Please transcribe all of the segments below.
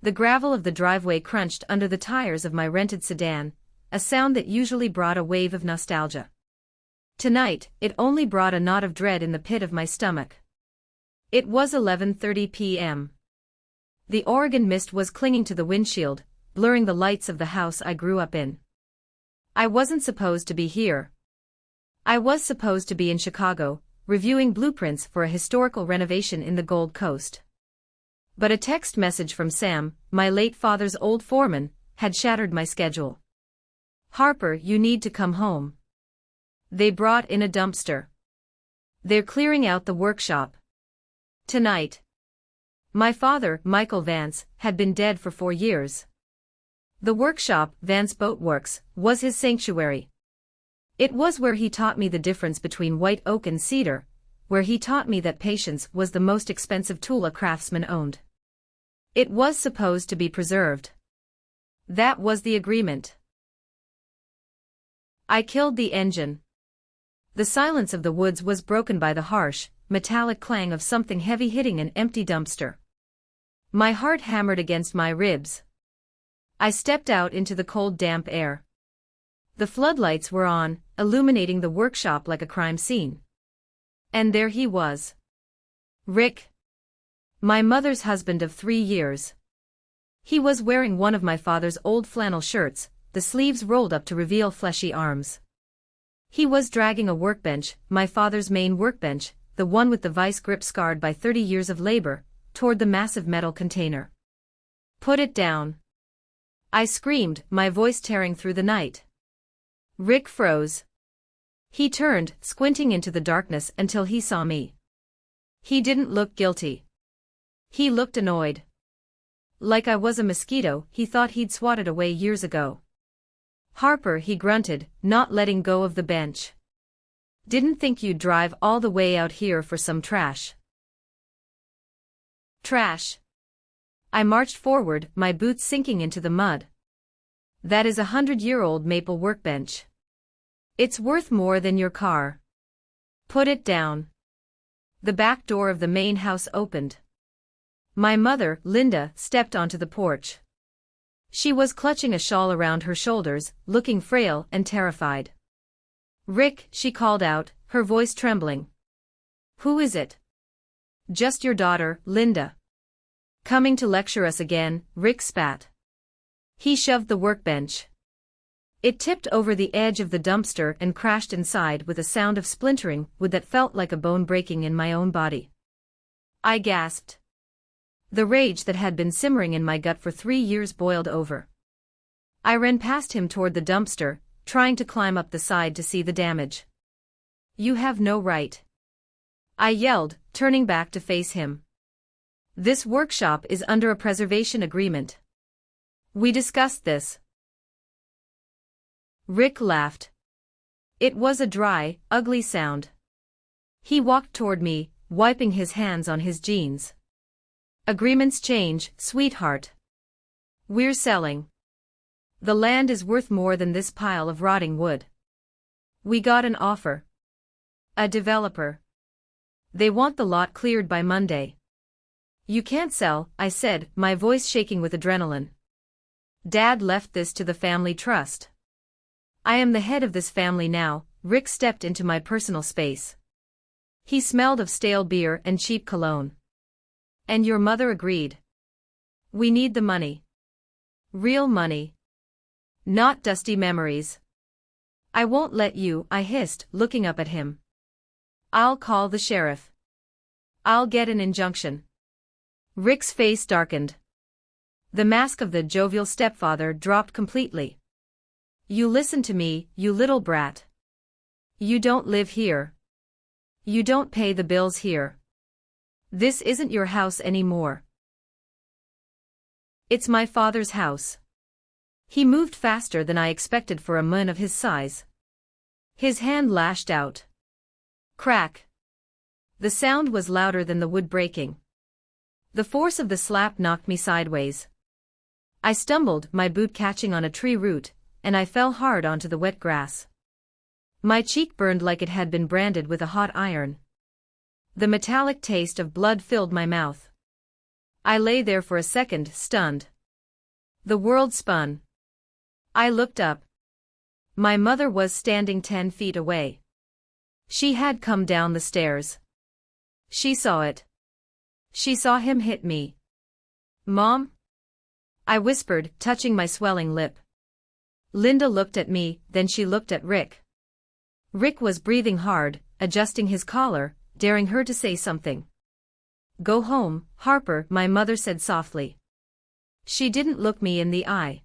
The gravel of the driveway crunched under the tires of my rented sedan, a sound that usually brought a wave of nostalgia. Tonight, it only brought a knot of dread in the pit of my stomach. It was 11:30 p.m. The Oregon mist was clinging to the windshield, blurring the lights of the house I grew up in. I wasn't supposed to be here. I was supposed to be in Chicago, reviewing blueprints for a historical renovation in the Gold Coast. But a text message from Sam, my late father's old foreman, had shattered my schedule. "Harper, you need to come home. They brought in a dumpster. They're clearing out the workshop tonight." My father, Michael Vance, had been dead for 4 years. The workshop, Vance Boat Works, was his sanctuary. It was where he taught me the difference between white oak and cedar, where he taught me that patience was the most expensive tool a craftsman owned. It was supposed to be preserved. That was the agreement. I killed the engine. The silence of the woods was broken by the harsh, metallic clang of something heavy hitting an empty dumpster. My heart hammered against my ribs. I stepped out into the cold, damp air. The floodlights were on, illuminating the workshop like a crime scene. And there he was. Rick. My mother's husband of 3 years. He was wearing one of my father's old flannel shirts, the sleeves rolled up to reveal fleshy arms. He was dragging a workbench, my father's main workbench, the one with the vice grip scarred by 30 years of labor, toward the massive metal container. "Put it down," I screamed, my voice tearing through the night. Rick froze. He turned, squinting into the darkness until he saw me. He didn't look guilty. He looked annoyed. Like I was a mosquito he thought he'd swatted away years ago. "Harper," he grunted, not letting go of the bench. "Didn't think you'd drive all the way out here for some trash." Trash. I marched forward, my boots sinking into the mud. "That is a 100-year-old maple workbench. It's worth more than your car. Put it down." The back door of the main house opened. My mother, Linda, stepped onto the porch. She was clutching a shawl around her shoulders, looking frail and terrified. "Rick," she called out, her voice trembling. "Who is it?" "Just your daughter, Linda." "Coming to lecture us again," Rick spat. He shoved the workbench. It tipped over the edge of the dumpster and crashed inside with a sound of splintering wood that felt like a bone breaking in my own body. I gasped. The rage that had been simmering in my gut for 3 years boiled over. I ran past him toward the dumpster, trying to climb up the side to see the damage. "You have no right," I yelled, turning back to face him. "This workshop is under a preservation agreement. We discussed this." Rick laughed. It was a dry, ugly sound. He walked toward me, wiping his hands on his jeans. "Agreements change, sweetheart. We're selling. The land is worth more than this pile of rotting wood. We got an offer. A developer. They want the lot cleared by Monday." "You can't sell," I said, my voice shaking with adrenaline. "Dad left this to the family trust. I am the head of this family now." Rick stepped into my personal space. He smelled of stale beer and cheap cologne. "And your mother agreed. We need the money. Real money. Not dusty memories." "I won't let you," I hissed, looking up at him. "I'll call the sheriff. I'll get an injunction." Rick's face darkened. The mask of the jovial stepfather dropped completely. "You listen to me, you little brat. You don't live here. You don't pay the bills here. This isn't your house anymore. It's my father's house." He moved faster than I expected for a man of his size. His hand lashed out. Crack. The sound was louder than the wood breaking. The force of the slap knocked me sideways. I stumbled, my boot catching on a tree root, and I fell hard onto the wet grass. My cheek burned like it had been branded with a hot iron. The metallic taste of blood filled my mouth. I lay there for a second, stunned. The world spun. I looked up. My mother was standing 10 feet away. She had come down the stairs. She saw it. She saw him hit me. "Mom?" I whispered, touching my swelling lip. Linda looked at me, then she looked at Rick. Rick was breathing hard, adjusting his collar, daring her to say something. "Go home, Harper," my mother said softly. She didn't look me in the eye.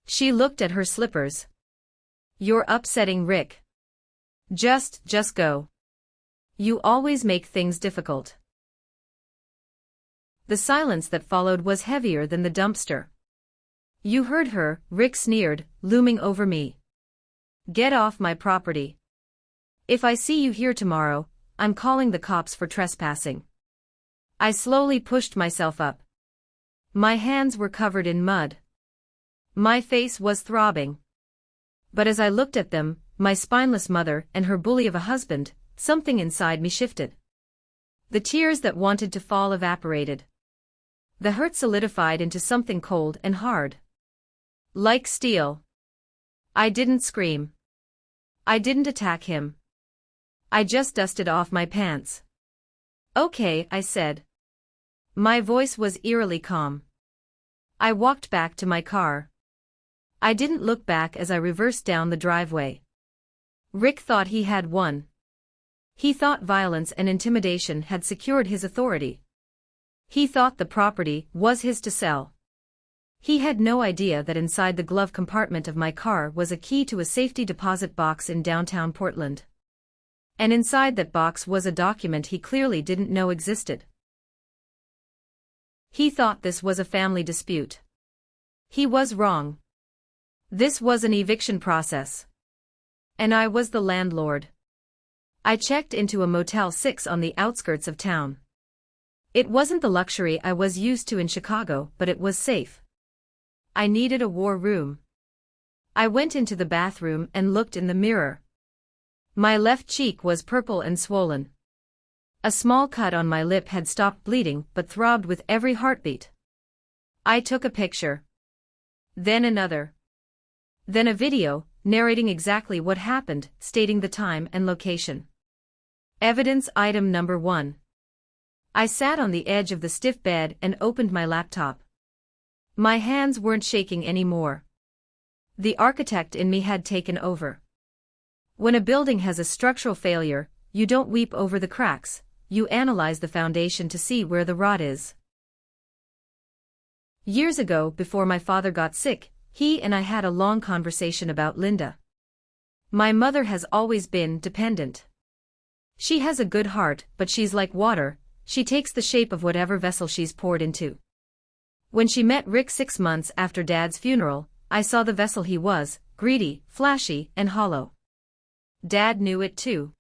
She looked at her slippers. "You're upsetting Rick. Just go. You always make things difficult." The silence that followed was heavier than the dumpster. "You heard her," Rick sneered, looming over me. "Get off my property. If I see you here tomorrow, I'm calling the cops for trespassing." I slowly pushed myself up. My hands were covered in mud. My face was throbbing. But as I looked at them, my spineless mother and her bully of a husband, something inside me shifted. The tears that wanted to fall evaporated. The hurt solidified into something cold and hard. Like steel. I didn't scream. I didn't attack him. I just dusted off my pants. "Okay," I said. My voice was eerily calm. I walked back to my car. I didn't look back as I reversed down the driveway. Rick thought he had won. He thought violence and intimidation had secured his authority. He thought the property was his to sell. He had no idea that inside the glove compartment of my car was a key to a safety deposit box in downtown Portland. And inside that box was a document he clearly didn't know existed. He thought this was a family dispute. He was wrong. This was an eviction process. And I was the landlord. I checked into a Motel 6 on the outskirts of town. It wasn't the luxury I was used to in Chicago, but it was safe. I needed a war room. I went into the bathroom and looked in the mirror. My left cheek was purple and swollen. A small cut on my lip had stopped bleeding but throbbed with every heartbeat. I took a picture. Then another. Then a video, narrating exactly what happened, stating the time and location. Evidence item number 1. I sat on the edge of the stiff bed and opened my laptop. My hands weren't shaking anymore. The architect in me had taken over. When a building has a structural failure, you don't weep over the cracks, you analyze the foundation to see where the rot is. Years ago, before my father got sick, he and I had a long conversation about Linda. My mother has always been dependent. She has a good heart, but she's like water, she takes the shape of whatever vessel she's poured into. When she met Rick 6 months after Dad's funeral, I saw the vessel he was, greedy, flashy, and hollow. Dad knew it too.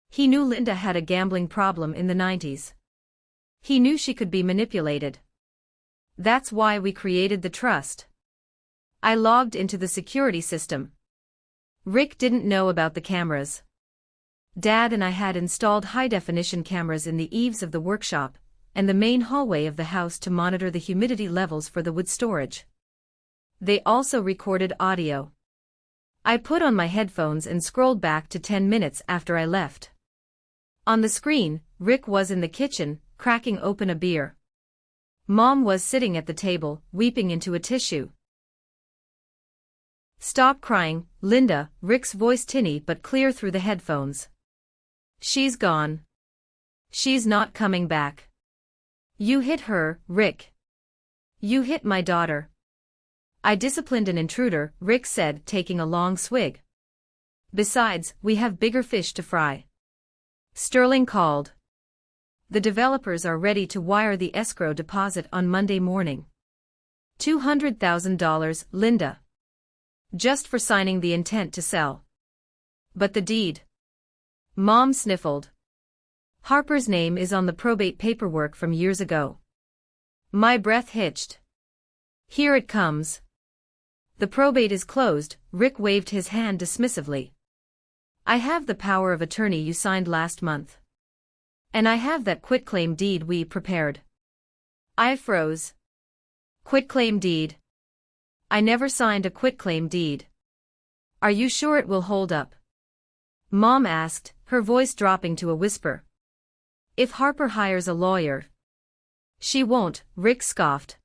He knew Linda had a gambling problem in the 90s. He knew she could be manipulated. That's why we created the trust. I logged into the security system. Rick didn't know about the cameras. Dad and I had installed high-definition cameras in the eaves of the workshop and the main hallway of the house to monitor the humidity levels for the wood storage. They also recorded audio. I put on my headphones and scrolled back to 10 minutes after I left. On the screen, Rick was in the kitchen, cracking open a beer. Mom was sitting at the table, weeping into a tissue. "Stop crying, Linda," Rick's voice tinny but clear through the headphones. "She's gone. She's not coming back. You hit her, Rick. You hit my daughter." "I disciplined an intruder," Rick said, taking a long swig. "Besides, we have bigger fish to fry." Sterling called. "The developers are ready to wire the escrow deposit on Monday morning. $200,000, Linda. Just for signing the intent to sell. But the deed." Mom sniffled. "Harper's name is on the probate paperwork from years ago." My breath hitched. "Here it comes." "The probate is closed," Rick waved his hand dismissively. "I have the power of attorney you signed last month. And I have that quitclaim deed we prepared." I froze. Quitclaim deed. I never signed a quitclaim deed. Are you sure it will hold up? Mom asked, her voice dropping to a whisper. If Harper hires a lawyer. She won't, Rick scoffed.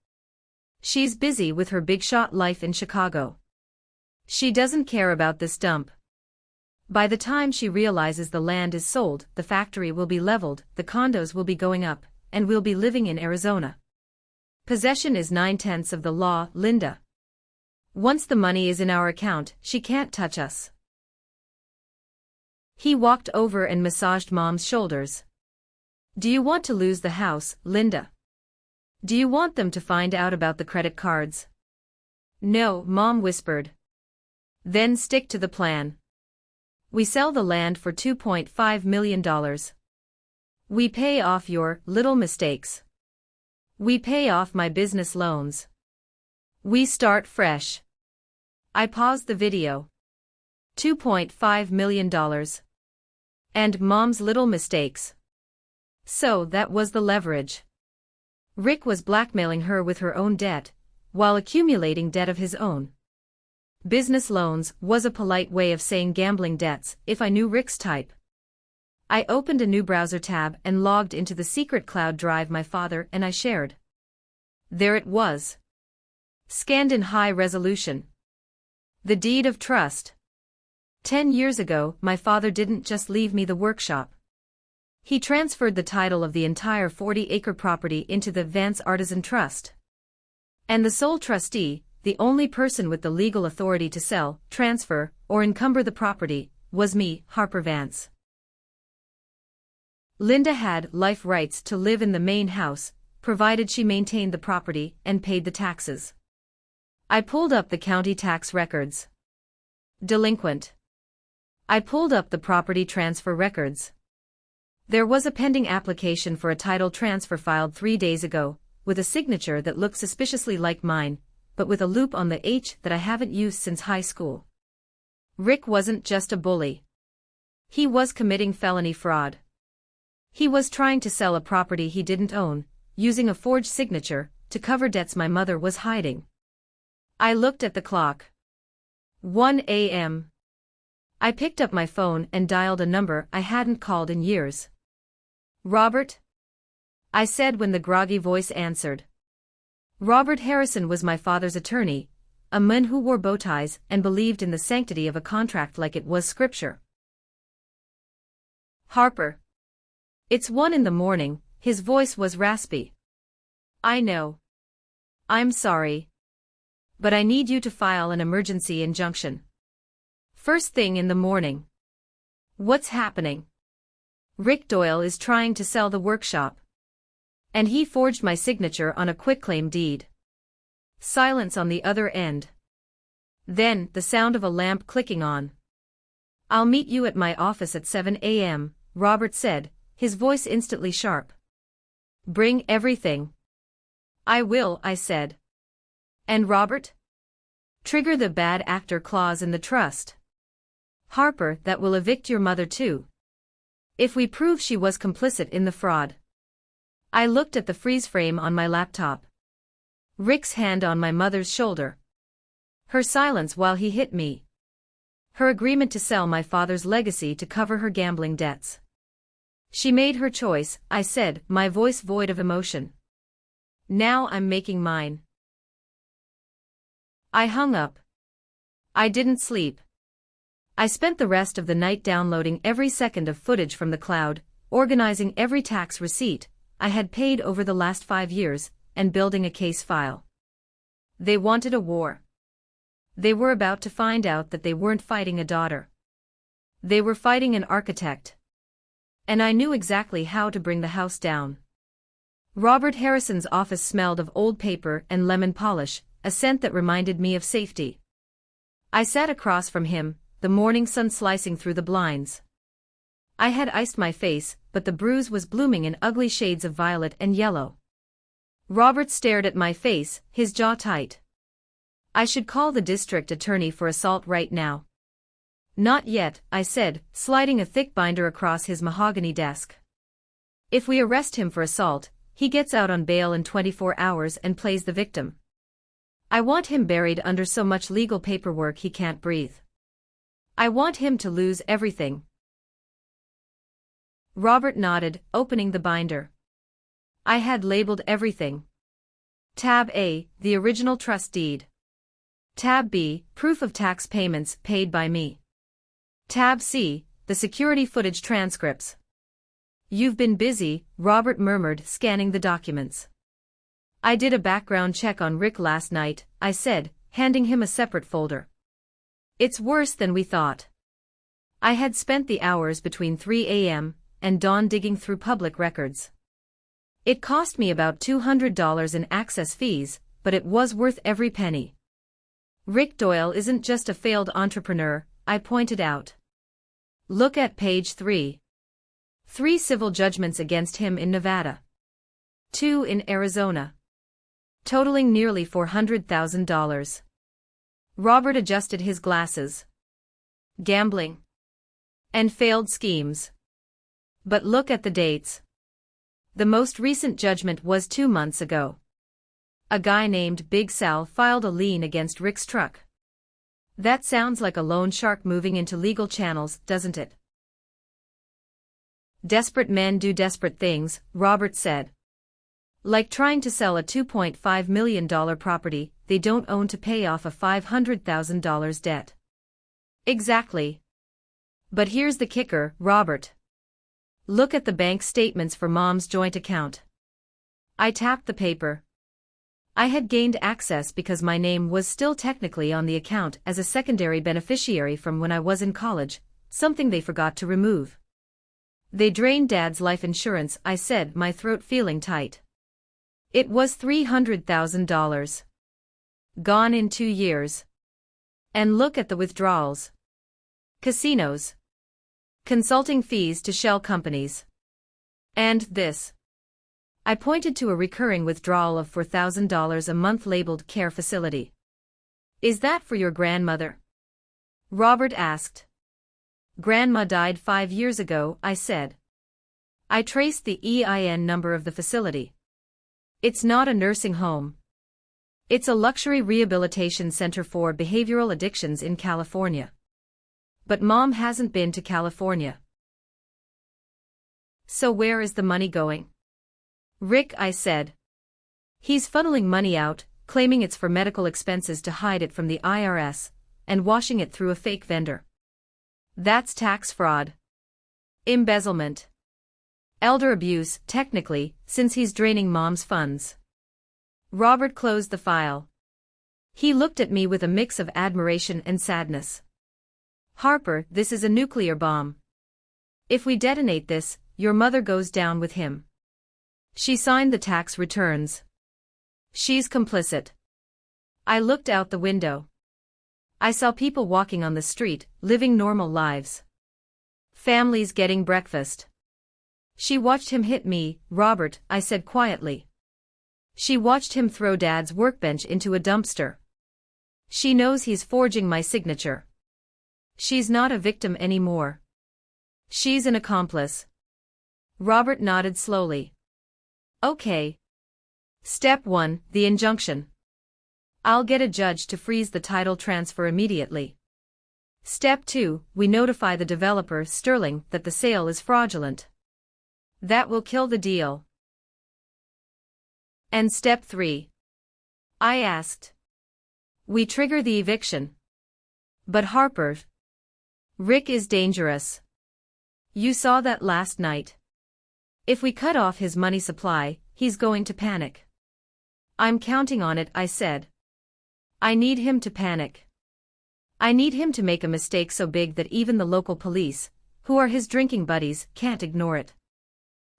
She's busy with her big-shot life in Chicago. She doesn't care about this dump. By the time she realizes the land is sold, the factory will be leveled, the condos will be going up, and we'll be living in Arizona. Possession is 9/10 of the law, Linda. Once the money is in our account, she can't touch us. He walked over and massaged Mom's shoulders. Do you want to lose the house, Linda? Do you want them to find out about the credit cards? No, Mom whispered. Then stick to the plan. We sell the land for $2.5 million. We pay off your little mistakes. We pay off my business loans. We start fresh. I paused the video. $2.5 million. And Mom's little mistakes. So that was the leverage. Rick was blackmailing her with her own debt, while accumulating debt of his own. Business loans was a polite way of saying gambling debts, if I knew Rick's type. I opened a new browser tab and logged into the secret cloud drive my father and I shared. There it was. Scanned in high resolution. The deed of trust. 10 years ago, my father didn't just leave me the workshop. He transferred the title of the entire 40-acre property into the Vance Artisan Trust. And the sole trustee, the only person with the legal authority to sell, transfer, or encumber the property, was me, Harper Vance. Linda had life rights to live in the main house, provided she maintained the property and paid the taxes. I pulled up the county tax records. Delinquent. I pulled up the property transfer records. There was a pending application for a title transfer filed 3 days ago, with a signature that looked suspiciously like mine, but with a loop on the H that I haven't used since high school. Rick wasn't just a bully. He was committing felony fraud. He was trying to sell a property he didn't own, using a forged signature, to cover debts my mother was hiding. I looked at the clock. 1 a.m. I picked up my phone and dialed a number I hadn't called in years. Robert? I said when the groggy voice answered. Robert Harrison was my father's attorney, a man who wore bow ties and believed in the sanctity of a contract like it was scripture. Harper. It's 1 a.m, his voice was raspy. I know. I'm sorry. But I need you to file an emergency injunction. First thing in the morning. What's happening? Rick Doyle is trying to sell the workshop. And he forged my signature on a quitclaim deed. Silence on the other end. Then, the sound of a lamp clicking on. I'll meet you at my office at 7 a.m., Robert said, his voice instantly sharp. Bring everything. I will, I said. And Robert? Trigger the bad actor clause in the trust. Harper, that will evict your mother too. If we prove she was complicit in the fraud. I looked at the freeze frame on my laptop. Rick's hand on my mother's shoulder. Her silence while he hit me. Her agreement to sell my father's legacy to cover her gambling debts. She made her choice, I said, my voice void of emotion. Now I'm making mine. I hung up. I didn't sleep. I spent the rest of the night downloading every second of footage from the cloud, organizing every tax receipt I had paid over the last 5 years, and building a case file. They wanted a war. They were about to find out that they weren't fighting a daughter. They were fighting an architect. And I knew exactly how to bring the house down. Robert Harrison's office smelled of old paper and lemon polish, a scent that reminded me of safety. I sat across from him, the morning sun slicing through the blinds. I had iced my face, but the bruise was blooming in ugly shades of violet and yellow. Robert stared at my face, his jaw tight. I should call the district attorney for assault right now. Not yet, I said, sliding a thick binder across his mahogany desk. If we arrest him for assault, he gets out on bail in 24 hours and plays the victim. I want him buried under so much legal paperwork he can't breathe. I want him to lose everything. Robert nodded, opening the binder. I had labeled everything. Tab A, the original trust deed. Tab B, proof of tax payments paid by me. Tab C, the security footage transcripts. You've been busy, Robert murmured, scanning the documents. I did a background check on Rick last night, I said, handing him a separate folder. It's worse than we thought. I had spent the hours between 3 a.m. and dawn digging through public records. It cost me about $200 in access fees, but it was worth every penny. Rick Doyle isn't just a failed entrepreneur, I pointed out. Look at page 3. 3 civil judgments against him in Nevada. 2 in Arizona. Totaling nearly $400,000. Robert adjusted his glasses. Gambling. And failed schemes. But look at the dates. The most recent judgment was 2 months ago. A guy named Big Sal filed a lien against Rick's truck. That sounds like a loan shark moving into legal channels, doesn't it? Desperate men do desperate things, Robert said. Like trying to sell a $2.5 million property they don't own to pay off a $500,000 debt. Exactly. But here's the kicker, Robert. Look at the bank statements for Mom's joint account. I tapped the paper. I had gained access because my name was still technically on the account as a secondary beneficiary from when I was in college, something they forgot to remove. They drained Dad's life insurance, I said, my throat feeling tight. It was $300,000. Gone in 2 years. And look at the withdrawals. Casinos. Consulting fees to shell companies. And this. I pointed to a recurring withdrawal of $4,000 a month labeled care facility. Is that for your grandmother? Robert asked. Grandma died 5 years ago, I said. I traced the EIN number of the facility. It's not a nursing home. It's a luxury rehabilitation center for behavioral addictions in California. But Mom hasn't been to California. So where is the money going? Rick, I said. He's funneling money out, claiming it's for medical expenses to hide it from the IRS, and washing it through a fake vendor. That's tax fraud. Embezzlement. Elder abuse, technically, since he's draining Mom's funds. Robert closed the file. He looked at me with a mix of admiration and sadness. Harper, this is a nuclear bomb. If we detonate this, your mother goes down with him. She signed the tax returns. She's complicit. I looked out the window. I saw people walking on the street, living normal lives. Families getting breakfast. She watched him hit me, Robert, I said quietly. She watched him throw Dad's workbench into a dumpster. She knows he's forging my signature. She's not a victim anymore. She's an accomplice. Robert nodded slowly. Okay. Step 1, the injunction. I'll get a judge to freeze the title transfer immediately. Step 2, we notify the developer, Sterling, that the sale is fraudulent. That will kill the deal. And step 3? I asked. We trigger the eviction. But Harper. Rick is dangerous. You saw that last night. If we cut off his money supply, he's going to panic. I'm counting on it, I said. I need him to panic. I need him to make a mistake so big that even the local police, who are his drinking buddies, can't ignore it.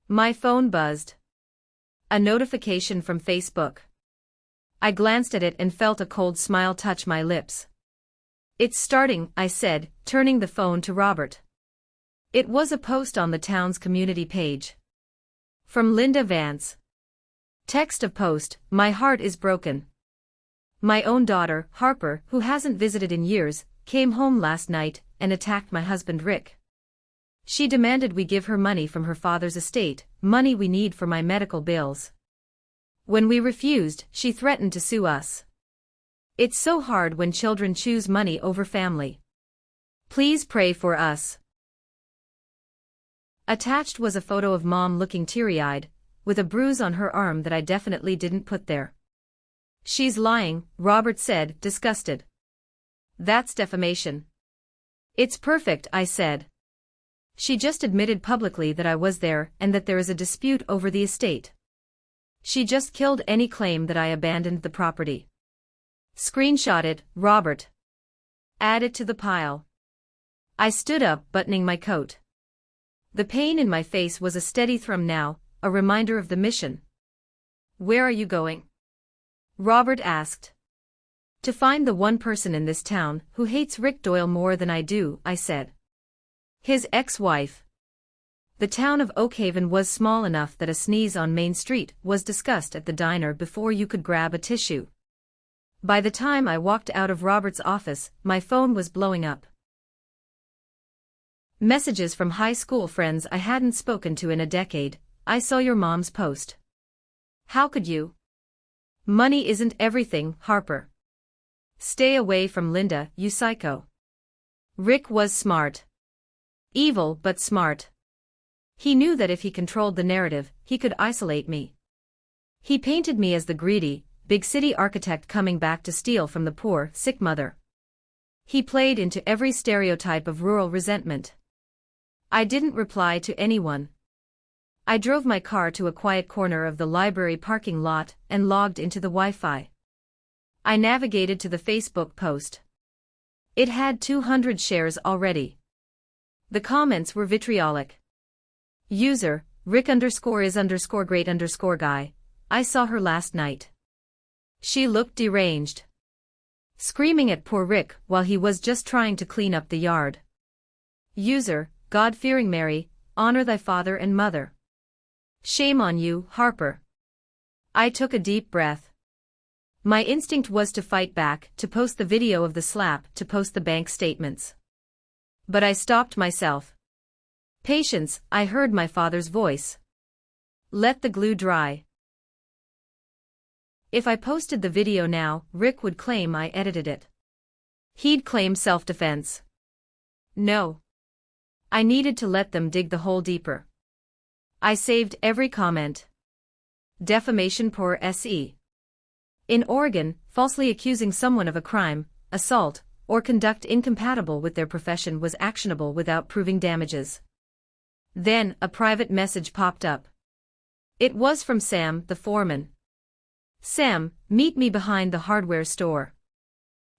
My phone buzzed. A notification from Facebook. I glanced at it and felt a cold smile touch my lips. It's starting, I said, turning the phone to Robert. It was a post on the town's community page. From Linda Vance. Text of post, my heart is broken. My own daughter, Harper, who hasn't visited in years, came home last night and attacked my husband Rick. She demanded we give her money from her father's estate, money we need for my medical bills. When we refused, she threatened to sue us. It's so hard when children choose money over family. Please pray for us. Attached was a photo of Mom looking teary-eyed, with a bruise on her arm that I definitely didn't put there. She's lying, Robert said, disgusted. That's defamation. It's perfect, I said. She just admitted publicly that I was there and that there is a dispute over the estate. She just killed any claim that I abandoned the property. Screenshot it, Robert. Add it to the pile. I stood up, buttoning my coat. The pain in my face was a steady thrum now, a reminder of the mission. Where are you going? Robert asked. To find the one person in this town who hates Rick Doyle more than I do, I said. His ex-wife. The town of Oakhaven was small enough that a sneeze on Main Street was discussed at the diner before you could grab a tissue. By the time I walked out of Robert's office, my phone was blowing up. Messages from high school friends I hadn't spoken to in a decade. I saw your mom's post. How could you? Money isn't everything, Harper. Stay away from Linda, you psycho. Rick was smart. Evil but smart. He knew that if he controlled the narrative, he could isolate me. He painted me as the greedy, big city architect coming back to steal from the poor, sick mother. He played into every stereotype of rural resentment. I didn't reply to anyone. I drove my car to a quiet corner of the library parking lot and logged into the Wi-Fi. I navigated to the Facebook post. It had 200 shares already. The comments were vitriolic. User, Rick_is_great_guy, I saw her last night. She looked deranged. Screaming at poor Rick while he was just trying to clean up the yard. User, God-fearing Mary, honor thy father and mother. Shame on you, Harper. I took a deep breath. My instinct was to fight back, to post the video of the slap, to post the bank statements. But I stopped myself. Patience, I heard my father's voice. Let the glue dry. If I posted the video now, Rick would claim I edited it. He'd claim self-defense. No. I needed to let them dig the hole deeper. I saved every comment. Defamation pour se. In Oregon, falsely accusing someone of a crime, assault, or conduct incompatible with their profession was actionable without proving damages. Then, a private message popped up. It was from Sam, the foreman. Sam, meet me behind the hardware store.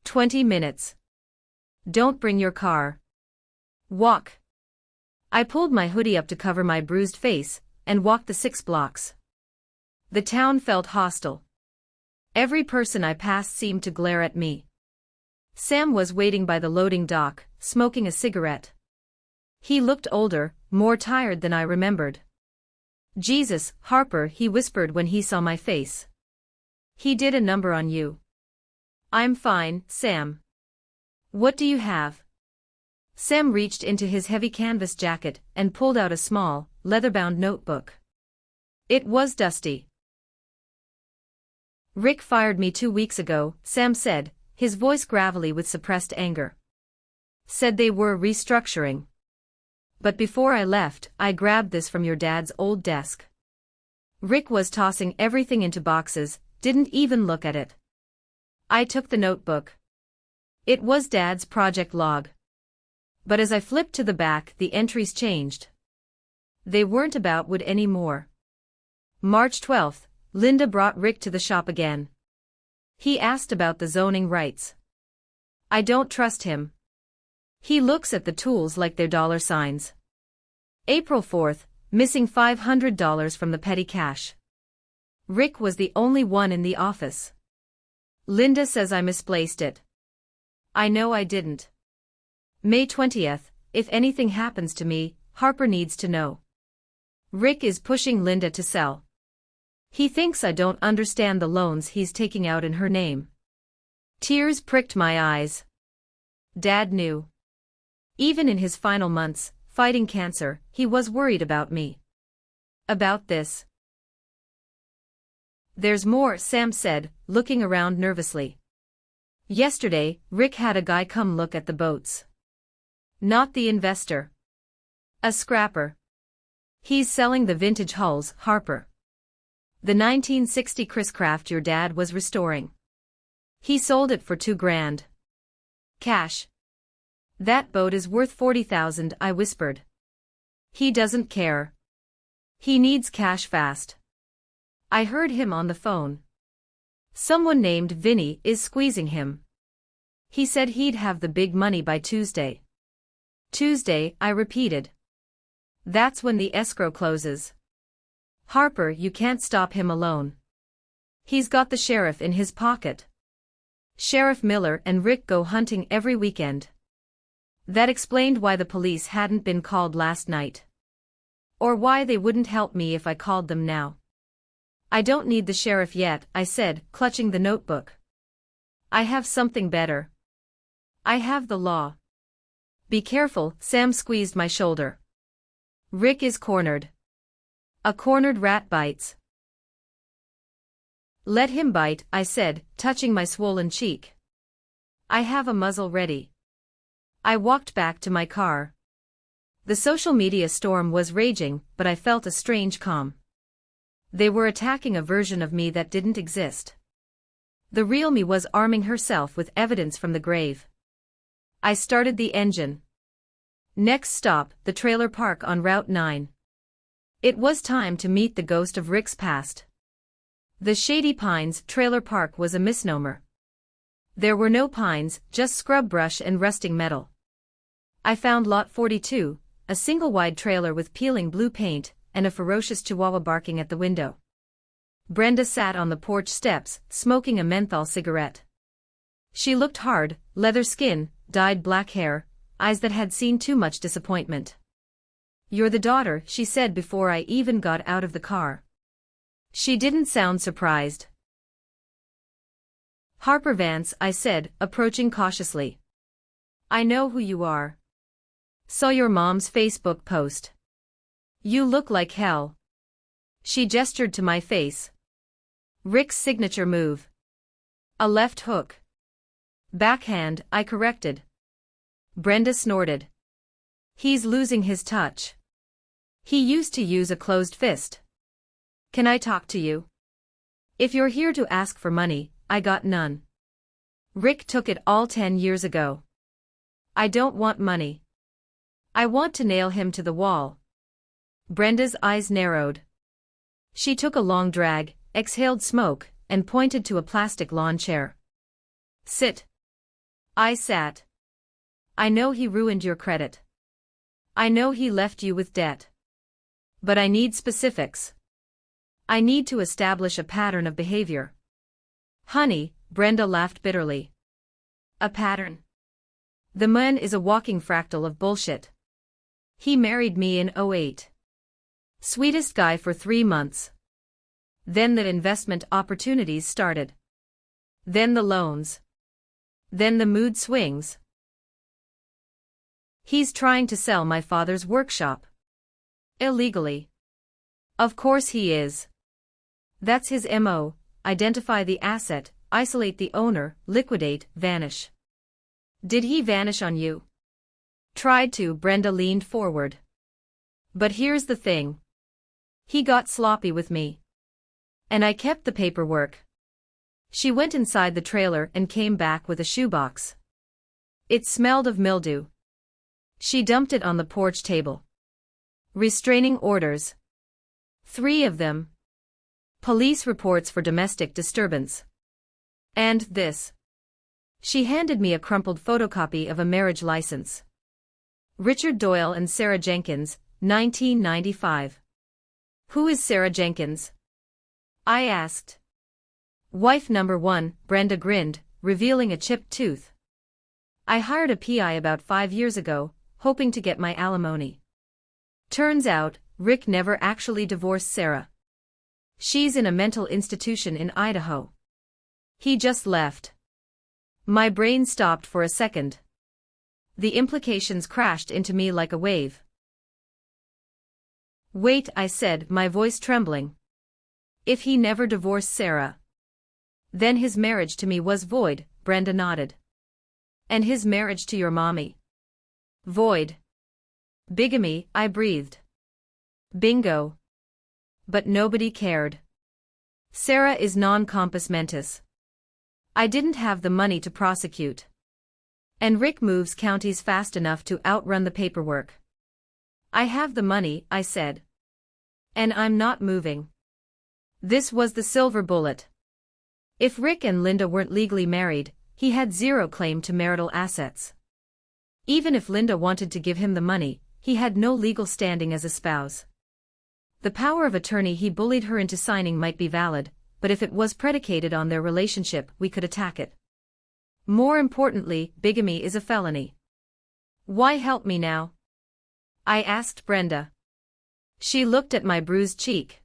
20 minutes. Don't bring your car. Walk. I pulled my hoodie up to cover my bruised face, and walked the 6 blocks. The town felt hostile. Every person I passed seemed to glare at me. Sam was waiting by the loading dock, smoking a cigarette. He looked older, more tired than I remembered. Jesus, Harper, he whispered when he saw my face. He did a number on you. I'm fine, Sam. What do you have? Sam reached into his heavy canvas jacket and pulled out a small, leather-bound notebook. It was dusty. Rick fired me 2 weeks ago, Sam said, his voice gravelly with suppressed anger. Said they were restructuring. But before I left, I grabbed this from your dad's old desk. Rick was tossing everything into boxes, didn't even look at it. I took the notebook. It was Dad's project log. But as I flipped to the back, the entries changed. They weren't about Wood anymore. March 12th, Linda brought Rick to the shop again. He asked about the zoning rights. I don't trust him. He looks at the tools like they're dollar signs. April 4th, missing $500 from the petty cash. Rick was the only one in the office. Linda says I misplaced it. I know I didn't. May 20th, if anything happens to me, Harper needs to know. Rick is pushing Linda to sell. He thinks I don't understand the loans he's taking out in her name. Tears pricked my eyes. Dad knew. Even in his final months, fighting cancer, he was worried about me. About this. There's more, Sam said, looking around nervously. Yesterday, Rick had a guy come look at the boats. Not the investor. A scrapper. He's selling the vintage hulls, Harper. The 1960 Chris Craft your dad was restoring. He sold it for $2,000. Cash. That boat is worth $40,000, I whispered. He doesn't care. He needs cash fast. I heard him on the phone. Someone named Vinny is squeezing him. He said he'd have the big money by Tuesday. Tuesday, I repeated. That's when the escrow closes. Harper, you can't stop him alone. He's got the sheriff in his pocket. Sheriff Miller and Rick go hunting every weekend. That explained why the police hadn't been called last night. Or why they wouldn't help me if I called them now. I don't need the sheriff yet, I said, clutching the notebook. I have something better. I have the law. Be careful, Sam squeezed my shoulder. Rick is cornered. A cornered rat bites. Let him bite, I said, touching my swollen cheek. I have a muzzle ready. I walked back to my car. The social media storm was raging, but I felt a strange calm. They were attacking a version of me that didn't exist. The real me was arming herself with evidence from the grave. I started the engine. Next stop, the trailer park on Route 9. It was time to meet the ghost of Rick's past. The Shady Pines trailer park was a misnomer. There were no pines, just scrub brush and rusting metal. I found Lot 42, a single-wide trailer with peeling blue paint, and a ferocious chihuahua barking at the window. Brenda sat on the porch steps, smoking a menthol cigarette. She looked hard, leather skin, dyed black hair, eyes that had seen too much disappointment. You're the daughter, she said before I even got out of the car. She didn't sound surprised. Harper Vance, I said, approaching cautiously. I know who you are. Saw your mom's Facebook post. You look like hell. She gestured to my face. Rick's signature move. A left hook. Backhand, I corrected. Brenda snorted. He's losing his touch. He used to use a closed fist. Can I talk to you? If you're here to ask for money, I got none. Rick took it all 10 years ago. I don't want money. I want to nail him to the wall. Brenda's eyes narrowed. She took a long drag, exhaled smoke, and pointed to a plastic lawn chair. Sit. I sat. I know he ruined your credit. I know he left you with debt. But I need specifics. I need to establish a pattern of behavior. Honey, Brenda laughed bitterly. A pattern. The man is a walking fractal of bullshit. He married me in '08. Sweetest guy for 3 months. Then the investment opportunities started. Then the loans. Then the mood swings. He's trying to sell my father's workshop. Illegally. Of course he is. That's his MO, identify the asset, isolate the owner, liquidate, vanish. Did he vanish on you? Tried to, Brenda leaned forward. But here's the thing. He got sloppy with me. And I kept the paperwork. She went inside the trailer and came back with a shoebox. It smelled of mildew. She dumped it on the porch table. Restraining orders. 3 of them. Police reports for domestic disturbance. And this. She handed me a crumpled photocopy of a marriage license. Richard Doyle and Sarah Jenkins, 1995. Who is Sarah Jenkins? I asked. Wife number 1, Brenda grinned, revealing a chipped tooth. I hired a PI about 5 years ago, hoping to get my alimony. Turns out, Rick never actually divorced Sarah. She's in a mental institution in Idaho. He just left. My brain stopped for a second. The implications crashed into me like a wave. Wait, I said, my voice trembling. If he never divorced Sarah, then his marriage to me was void, Brenda nodded. And his marriage to your mommy? Void. Bigamy, I breathed. Bingo. But nobody cared. Sarah is non compos mentis. I didn't have the money to prosecute. And Rick moves counties fast enough to outrun the paperwork. I have the money, I said. And I'm not moving. This was the silver bullet. If Rick and Linda weren't legally married, he had zero claim to marital assets. Even if Linda wanted to give him the money, he had no legal standing as a spouse. The power of attorney he bullied her into signing might be valid, but if it was predicated on their relationship, we could attack it. More importantly, bigamy is a felony. Why help me now? I asked Brenda. She looked at my bruised cheek.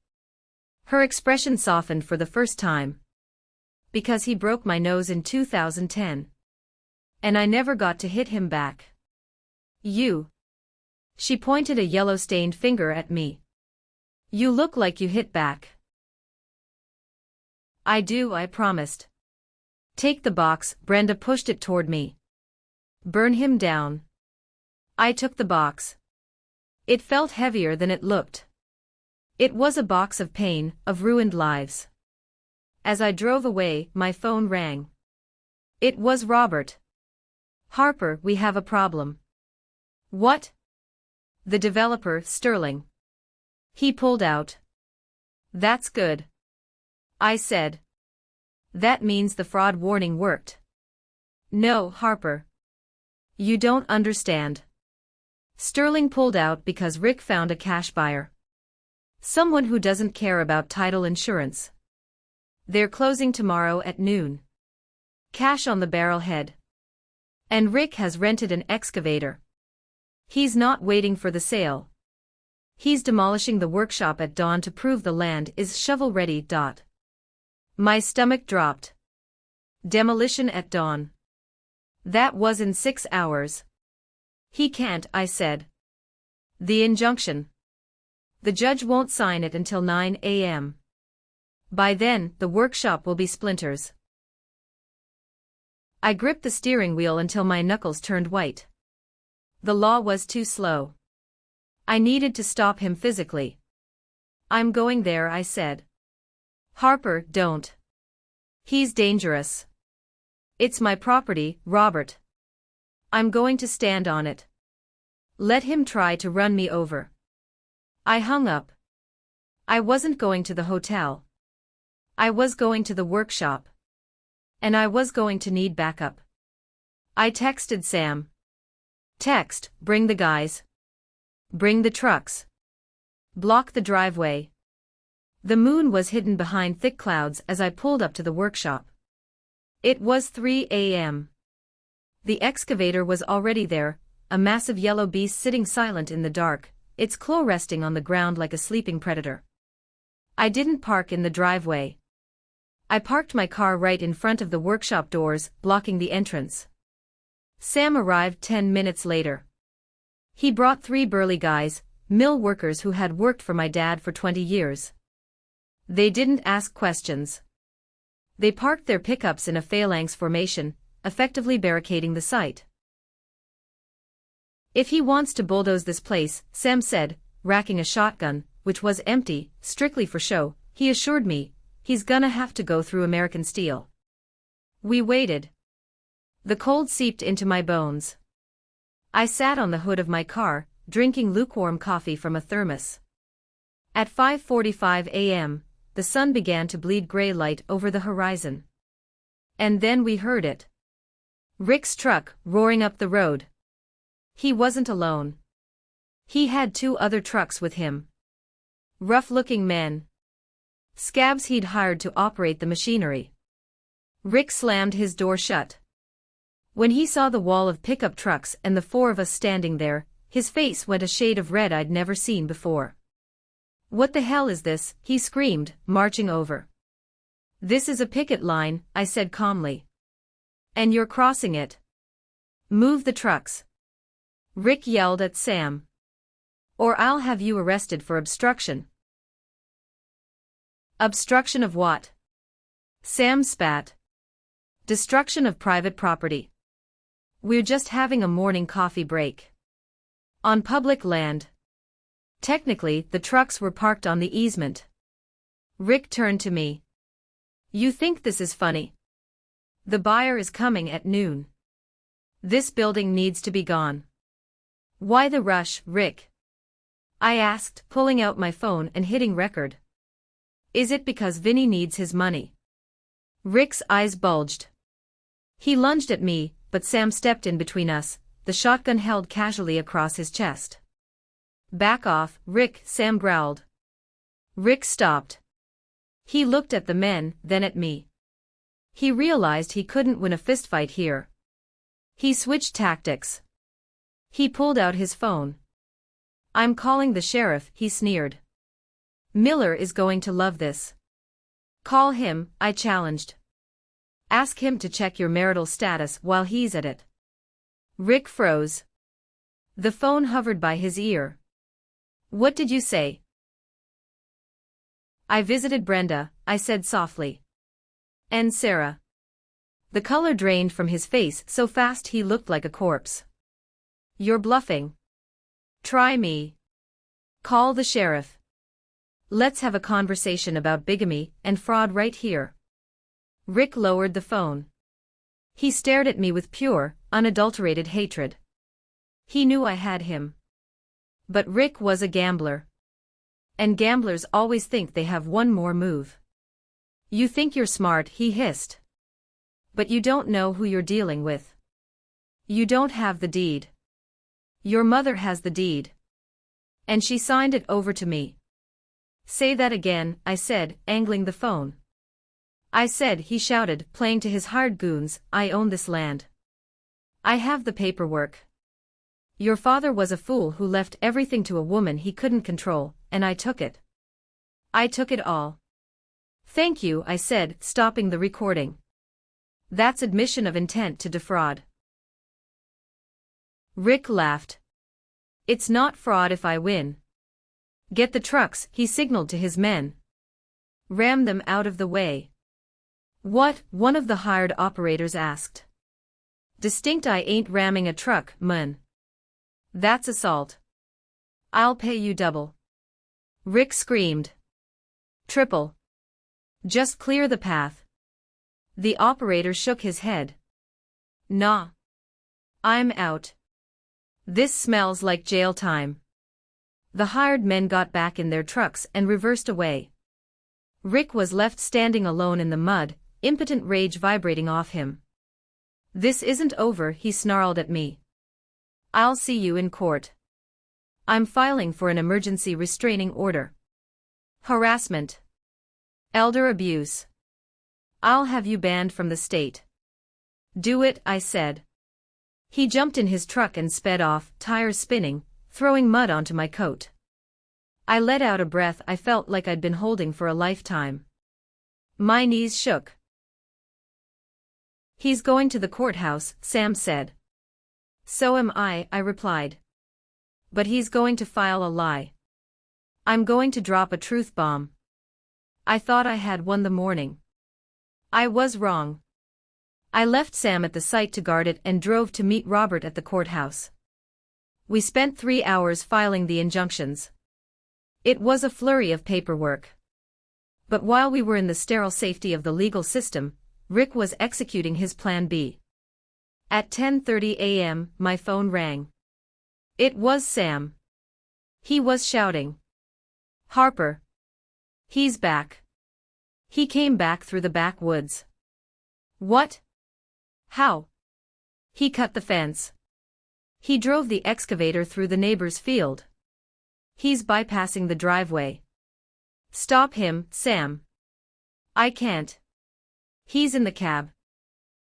Her expression softened for the first time. Because he broke my nose in 2010. And I never got to hit him back. You. She pointed a yellow-stained finger at me. You look like you hit back. I do, I promised. Take the box, Brenda pushed it toward me. Burn him down. I took the box. It felt heavier than it looked. It was a box of pain, of ruined lives. As I drove away, my phone rang. It was Robert. Harper, we have a problem. What? The developer, Sterling. He pulled out. That's good. I said. That means the fraud warning worked. No, Harper. You don't understand. Sterling pulled out because Rick found a cash buyer. Someone who doesn't care about title insurance. They're closing tomorrow at noon. Cash on the barrelhead. And Rick has rented an excavator. He's not waiting for the sale. He's demolishing the workshop at dawn to prove the land is shovel-ready. My stomach dropped. Demolition at dawn. That was in 6 hours. He can't, I said. The injunction. The judge won't sign it until 9 a.m. By then, the workshop will be splinters. I gripped the steering wheel until my knuckles turned white. The law was too slow. I needed to stop him physically. I'm going there, I said. Harper, don't. He's dangerous. It's my property, Robert. I'm going to stand on it. Let him try to run me over. I hung up. I wasn't going to the hotel. I was going to the workshop. And I was going to need backup. I texted Sam. Text, bring the guys. Bring the trucks. Block the driveway. The moon was hidden behind thick clouds as I pulled up to the workshop. It was 3 a.m. The excavator was already there, a massive yellow beast sitting silent in the dark, its claw resting on the ground like a sleeping predator. I didn't park in the driveway. I parked my car right in front of the workshop doors, blocking the entrance. Sam arrived 10 minutes later. He brought 3 burly guys, mill workers who had worked for my dad for 20 years. They didn't ask questions. They parked their pickups in a phalanx formation, effectively barricading the site. If he wants to bulldoze this place, Sam said, racking a shotgun, which was empty, strictly for show, he assured me, he's gonna have to go through American steel. We waited. The cold seeped into my bones. I sat on the hood of my car, drinking lukewarm coffee from a thermos. At 5:45 a.m., the sun began to bleed gray light over the horizon. And then we heard it. Rick's truck, roaring up the road. He wasn't alone. He had 2 other trucks with him. Rough-looking men. Scabs he'd hired to operate the machinery. Rick slammed his door shut. When he saw the wall of pickup trucks and the 4 of us standing there, his face went a shade of red I'd never seen before. What the hell is this? He screamed, marching over. This is a picket line, I said calmly. And you're crossing it. Move the trucks. Rick yelled at Sam. Or I'll have you arrested for obstruction. Obstruction of what? Sam spat. Destruction of private property. We're just having a morning coffee break. On public land. Technically, the trucks were parked on the easement. Rick turned to me. You think this is funny? The buyer is coming at noon. This building needs to be gone. Why the rush, Rick? I asked, pulling out my phone and hitting record. Is it because Vinny needs his money? Rick's eyes bulged. He lunged at me, but Sam stepped in between us, the shotgun held casually across his chest. Back off, Rick, Sam growled. Rick stopped. He looked at the men, then at me. He realized he couldn't win a fistfight here. He switched tactics. He pulled out his phone. I'm calling the sheriff, he sneered. Miller is going to love this. Call him, I challenged. Ask him to check your marital status while he's at it. Rick froze. The phone hovered by his ear. What did you say? I visited Brenda, I said softly. And Sarah. The color drained from his face so fast he looked like a corpse. You're bluffing. Try me. Call the sheriff. Let's have a conversation about bigamy and fraud right here. Rick lowered the phone. He stared at me with pure, unadulterated hatred. He knew I had him. But Rick was a gambler. And gamblers always think they have one more move. You think you're smart, he hissed. But you don't know who you're dealing with. You don't have the deed. Your mother has the deed. And she signed it over to me. Say that again, I said, angling the phone. I said, he shouted, playing to his hired goons, I own this land. I have the paperwork. Your father was a fool who left everything to a woman he couldn't control, and I took it. I took it all. Thank you, I said, stopping the recording. That's admission of intent to defraud. Rick laughed. It's not fraud if I win. Get the trucks, he signaled to his men. Ram them out of the way. What? One of the hired operators asked. Distinct, I ain't ramming a truck, man. That's assault. I'll pay you double. Rick screamed. Triple. Just clear the path. The operator shook his head. Nah. I'm out. This smells like jail time. The hired men got back in their trucks and reversed away. Rick was left standing alone in the mud, impotent rage vibrating off him. This isn't over, he snarled at me. I'll see you in court. I'm filing for an emergency restraining order. Harassment. Elder abuse. I'll have you banned from the state. Do it, I said. He jumped in his truck and sped off, tires spinning, throwing mud onto my coat. I let out a breath I felt like I'd been holding for a lifetime. My knees shook. He's going to the courthouse, Sam said. So am I replied. But he's going to file a lie. I'm going to drop a truth bomb. I thought I had won the morning. I was wrong. I left Sam at the site to guard it and drove to meet Robert at the courthouse. We spent 3 hours filing the injunctions. It was a flurry of paperwork. But while we were in the sterile safety of the legal system, Rick was executing his plan B. At 10:30 a.m., my phone rang. It was Sam. He was shouting. Harper. He's back. He came back through the backwoods. What? How? He cut the fence. He drove the excavator through the neighbor's field. He's bypassing the driveway. Stop him, Sam. I can't. He's in the cab.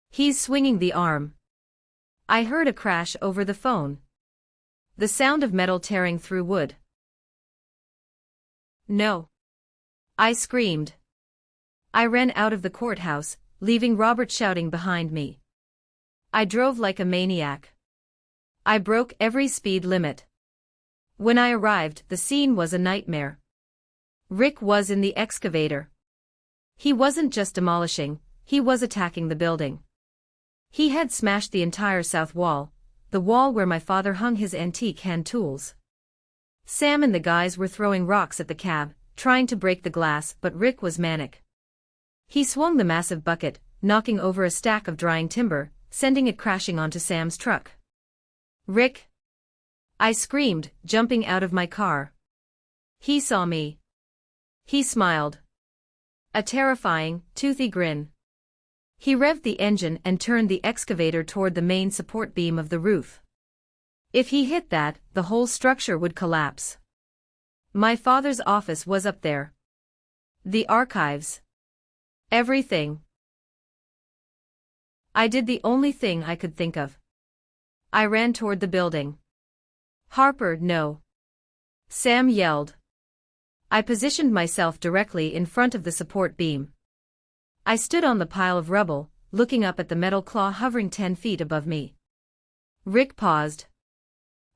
He's swinging the arm. I heard a crash over the phone. The sound of metal tearing through wood. No. I screamed. I ran out of the courthouse, leaving Robert shouting behind me. I drove like a maniac. I broke every speed limit. When I arrived, the scene was a nightmare. Rick was in the excavator. He wasn't just demolishing, he was attacking the building. He had smashed the entire south wall, the wall where my father hung his antique hand tools. Sam and the guys were throwing rocks at the cab, trying to break the glass, but Rick was manic. He swung the massive bucket, knocking over a stack of drying timber, sending it crashing onto Sam's truck. "Rick!" I screamed, jumping out of my car. He saw me. He smiled. A terrifying, toothy grin. He revved the engine and turned the excavator toward the main support beam of the roof. If he hit that, the whole structure would collapse. My father's office was up there. The archives. Everything. I did the only thing I could think of. I ran toward the building. "Harper, no!" Sam yelled. I positioned myself directly in front of the support beam. I stood on the pile of rubble, looking up at the metal claw hovering 10 feet above me. Rick paused.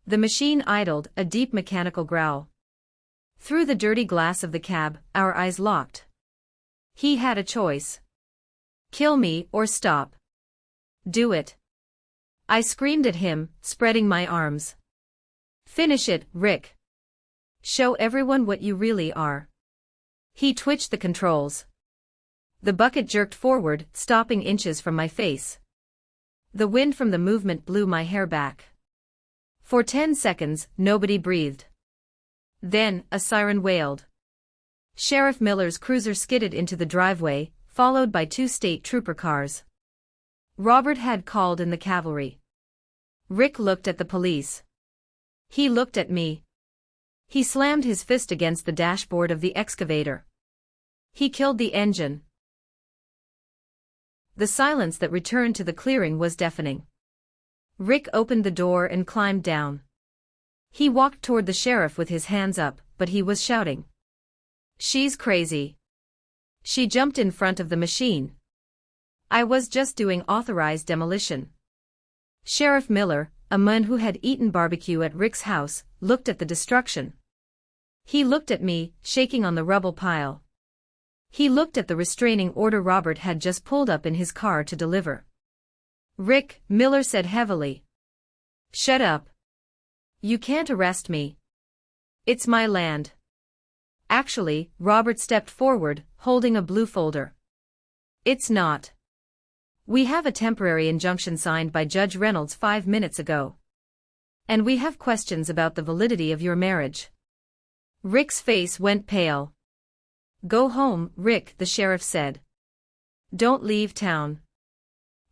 The machine idled, a deep mechanical growl. Through the dirty glass of the cab, our eyes locked. He had a choice. Kill me or stop. Do it. I screamed at him, spreading my arms. Finish it, Rick. Show everyone what you really are. He twitched the controls. The bucket jerked forward, stopping inches from my face. The wind from the movement blew my hair back. For 10 seconds, nobody breathed. Then, a siren wailed. Sheriff Miller's cruiser skidded into the driveway, followed by 2 state trooper cars. Robert had called in the cavalry. Rick looked at the police. He looked at me. He slammed his fist against the dashboard of the excavator. He killed the engine. The silence that returned to the clearing was deafening. Rick opened the door and climbed down. He walked toward the sheriff with his hands up, but he was shouting. "She's crazy. She jumped in front of the machine. I was just doing authorized demolition." Sheriff Miller, a man who had eaten barbecue at Rick's house, looked at the destruction. He looked at me, shaking on the rubble pile. He looked at the restraining order Robert had just pulled up in his car to deliver. "Rick," Miller said heavily. "Shut up. You can't arrest me. It's my land." Actually, Robert stepped forward, holding a blue folder. "It's not. We have a temporary injunction signed by Judge Reynolds 5 minutes ago. And we have questions about the validity of your marriage." Rick's face went pale. "Go home, Rick," the sheriff said. "Don't leave town."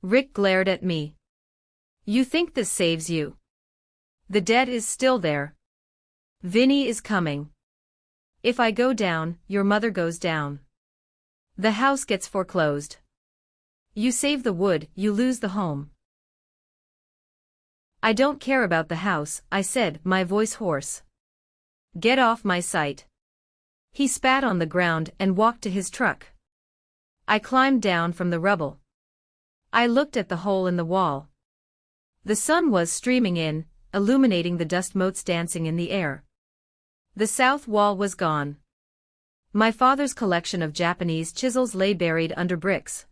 Rick glared at me. "You think this saves you? The debt is still there. Vinny is coming. If I go down, your mother goes down. The house gets foreclosed. You save the wood, you lose the home." "I don't care about the house," I said, my voice hoarse. "Get off my sight." He spat on the ground and walked to his truck. I climbed down from the rubble. I looked at the hole in the wall. The sun was streaming in, illuminating the dust motes dancing in the air. The south wall was gone. My father's collection of Japanese chisels lay buried under bricks.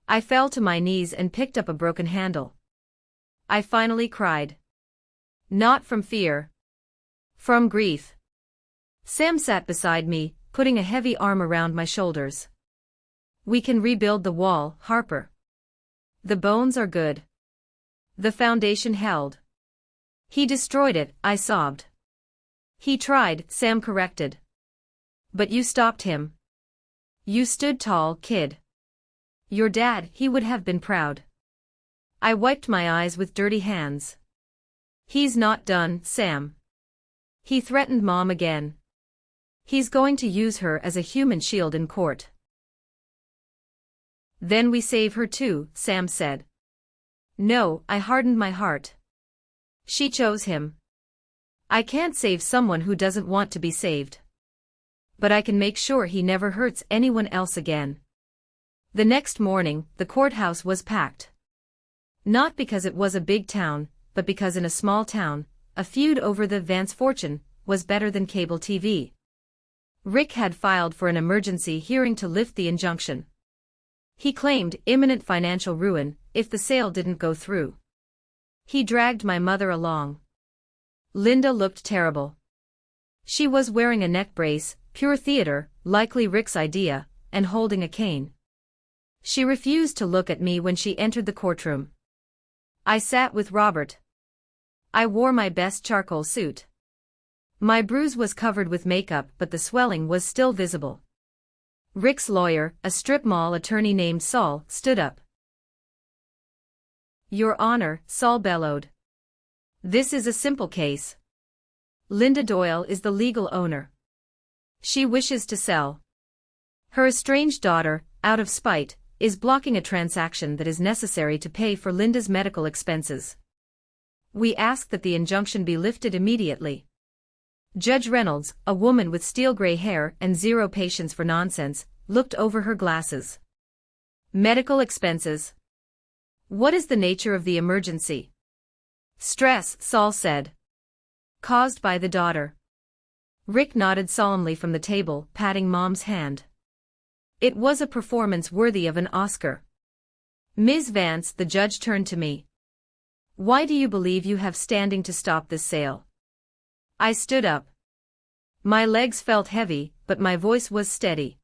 I fell to my knees and picked up a broken handle. I finally cried. Not from fear. From grief. Sam sat beside me, putting a heavy arm around my shoulders. "We can rebuild the wall, Harper. The bones are good. The foundation held." "He destroyed it," I sobbed. "He tried," Sam corrected. "But you stopped him. You stood tall, kid. Your dad, he would have been proud." I wiped my eyes with dirty hands. "He's not done, Sam. He threatened Mom again. He's going to use her as a human shield in court." "Then we save her too," Sam said. "No," I hardened my heart. "She chose him. I can't save someone who doesn't want to be saved. But I can make sure he never hurts anyone else again." The next morning, the courthouse was packed. Not because it was a big town, but because in a small town, a feud over the Vance fortune was better than cable TV. Rick had filed for an emergency hearing to lift the injunction. He claimed imminent financial ruin if the sale didn't go through. He dragged my mother along. Linda looked terrible. She was wearing a neck brace, pure theater, likely Rick's idea, and holding a cane. She refused to look at me when she entered the courtroom. I sat with Robert. I wore my best charcoal suit. My bruise was covered with makeup, but the swelling was still visible. Rick's lawyer, a strip mall attorney named Saul, stood up. "Your Honor," Saul bellowed. "This is a simple case. Linda Doyle is the legal owner. She wishes to sell. Her estranged daughter, out of spite, is blocking a transaction that is necessary to pay for Linda's medical expenses. We ask that the injunction be lifted immediately." Judge Reynolds, a woman with steel-gray hair and zero patience for nonsense, looked over her glasses. "Medical expenses. What is the nature of the emergency?" "Stress," Saul said. "Caused by the daughter." Rick nodded solemnly from the table, patting Mom's hand. It was a performance worthy of an Oscar. "Ms. Vance," the judge turned to me. "Why do you believe you have standing to stop this sale?" I stood up. My legs felt heavy, but my voice was steady.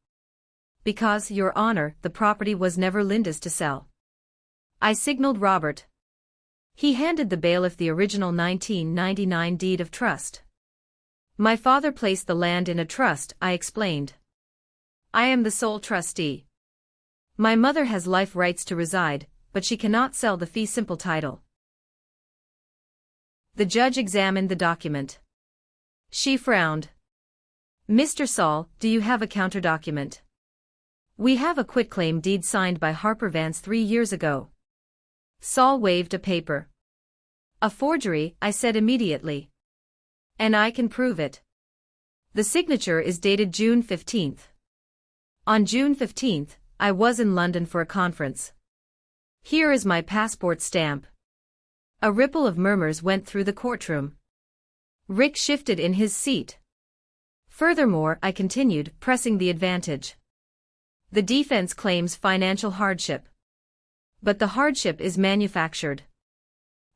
"Because, Your Honor, the property was never Linda's to sell." I signaled Robert. He handed the bailiff the original 1999 deed of trust. "My father placed the land in a trust," I explained. "I am the sole trustee. My mother has life rights to reside, but she cannot sell the fee simple title." The judge examined the document. She frowned. "Mr. Saul, do you have a counterdocument?" "We have a quitclaim deed signed by Harper Vance 3 years ago." Saul waved a paper. "A forgery," I said immediately. "And I can prove it. The signature is dated June 15th. On June 15th, I was in London for a conference. Here is my passport stamp." A ripple of murmurs went through the courtroom. Rick shifted in his seat. "Furthermore," I continued, pressing the advantage. "The defense claims financial hardship. But the hardship is manufactured.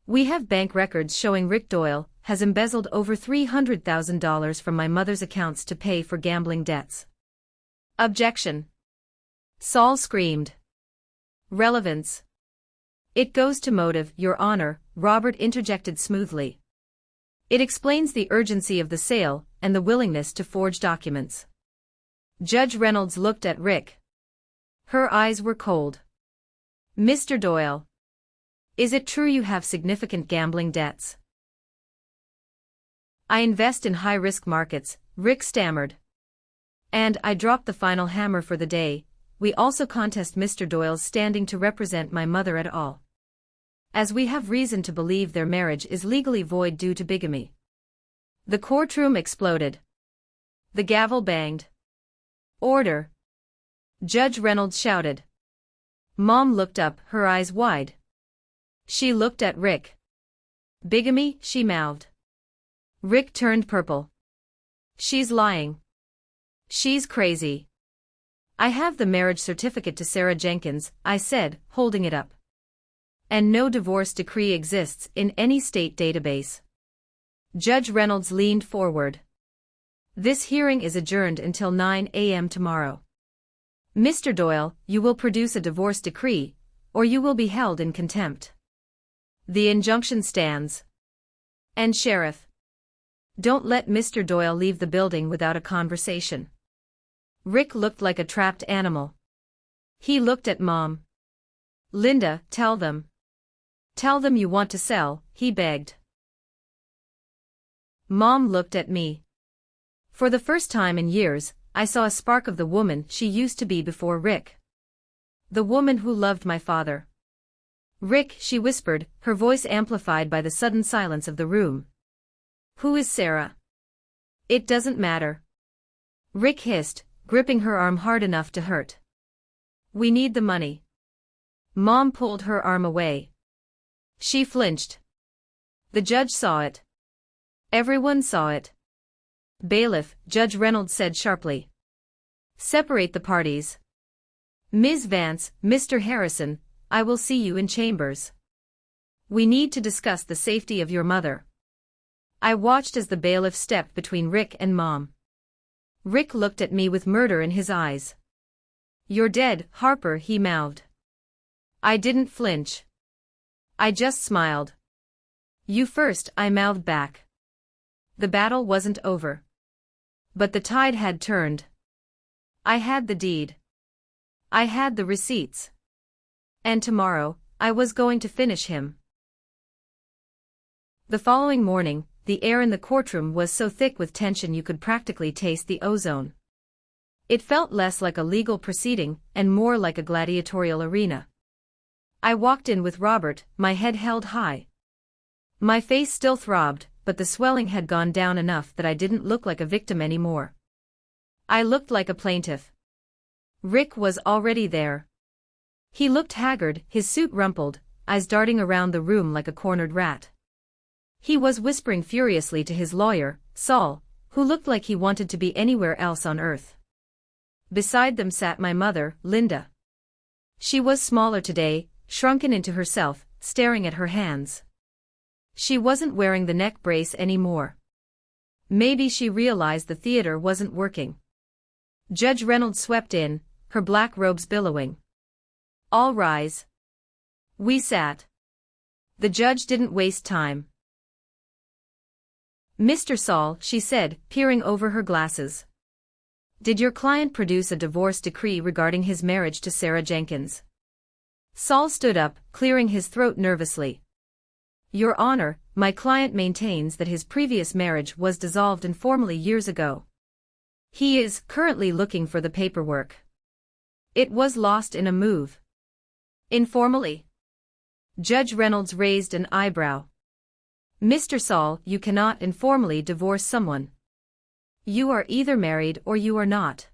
We have bank records showing Rick Doyle has embezzled over $300,000 from my mother's accounts to pay for gambling debts." "Objection!" Saul screamed. "Relevance." "It goes to motive, Your Honor," Robert interjected smoothly. "It explains the urgency of the sale and the willingness to forge documents." Judge Reynolds looked at Rick. Her eyes were cold. "Mr. Doyle, is it true you have significant gambling debts?" "I invest in high-risk markets," Rick stammered. "And," I dropped the final hammer for the day, "we also contest Mr. Doyle's standing to represent my mother at all, as we have reason to believe their marriage is legally void due to bigamy." The courtroom exploded. The gavel banged. "Order!" Judge Reynolds shouted. Mom looked up, her eyes wide. She looked at Rick. "Bigamy," she mouthed. Rick turned purple. "She's lying. She's crazy." "I have the marriage certificate to Sarah Jenkins," I said, holding it up. "And no divorce decree exists in any state database." Judge Reynolds leaned forward. "This hearing is adjourned until 9 a.m. tomorrow. Mr. Doyle, you will produce a divorce decree, or you will be held in contempt." "The injunction stands." "And Sheriff, don't let Mr. Doyle leave the building without a conversation." Rick looked like a trapped animal. He looked at Mom. "Linda, tell them. Tell them you want to sell," he begged. Mom looked at me. For the first time in years, I saw a spark of the woman she used to be before Rick. The woman who loved my father. "Rick," she whispered, her voice amplified by the sudden silence of the room. "Who is Sarah?" "It doesn't matter." Rick hissed, gripping her arm hard enough to hurt. "We need the money." Mom pulled her arm away. She flinched. The judge saw it. Everyone saw it. "Bailiff," Judge Reynolds said sharply. "Separate the parties." Ms. Vance, Mr. Harrison, I will see you in chambers. We need to discuss the safety of your mother. I watched as the bailiff stepped between Rick and Mom. Rick looked at me with murder in his eyes. You're dead, Harper, he mouthed. I didn't flinch. I just smiled. You first, I mouthed back. The battle wasn't over. But the tide had turned. I had the deed. I had the receipts. And tomorrow, I was going to finish him. The following morning, the air in the courtroom was so thick with tension you could practically taste the ozone. It felt less like a legal proceeding and more like a gladiatorial arena. I walked in with Robert, my head held high. My face still throbbed, but the swelling had gone down enough that I didn't look like a victim anymore. I looked like a plaintiff. Rick was already there. He looked haggard, his suit rumpled, eyes darting around the room like a cornered rat. He was whispering furiously to his lawyer, Saul, who looked like he wanted to be anywhere else on earth. Beside them sat my mother, Linda. She was smaller today, shrunken into herself, staring at her hands. She wasn't wearing the neck brace anymore. Maybe she realized the theater wasn't working. Judge Reynolds swept in, her black robes billowing. All rise. We sat. The judge didn't waste time. Mr. Saul, she said, peering over her glasses. Did your client produce a divorce decree regarding his marriage to Sarah Jenkins? Saul stood up, clearing his throat nervously. Your Honor, my client maintains that his previous marriage was dissolved informally years ago. He is currently looking for the paperwork. It was lost in a move. Informally? Judge Reynolds raised an eyebrow. Mr. Saul, you cannot informally divorce someone. You are either married or you are not.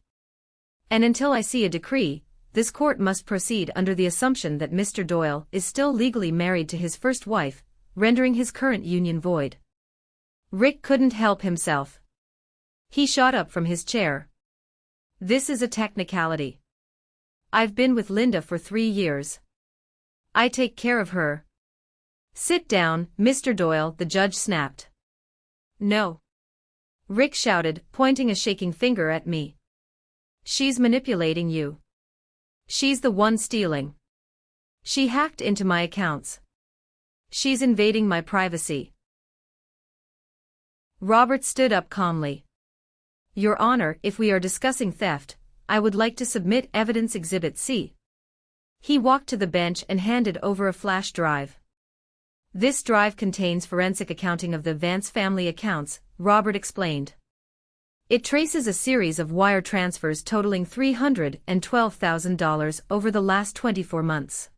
And until I see a decree, this court must proceed under the assumption that Mr. Doyle is still legally married to his first wife, rendering his current union void. Rick couldn't help himself. He shot up from his chair. This is a technicality. I've been with Linda for 3 years. I take care of her. Sit down, Mr. Doyle, the judge snapped. No. Rick shouted, pointing a shaking finger at me. She's manipulating you. She's the one stealing. She hacked into my accounts. She's invading my privacy. Robert stood up calmly. Your Honor, if we are discussing theft, I would like to submit Evidence Exhibit C. He walked to the bench and handed over a flash drive. This drive contains forensic accounting of the Vance family accounts, Robert explained. It traces a series of wire transfers totaling $312,000 over the last 24 months.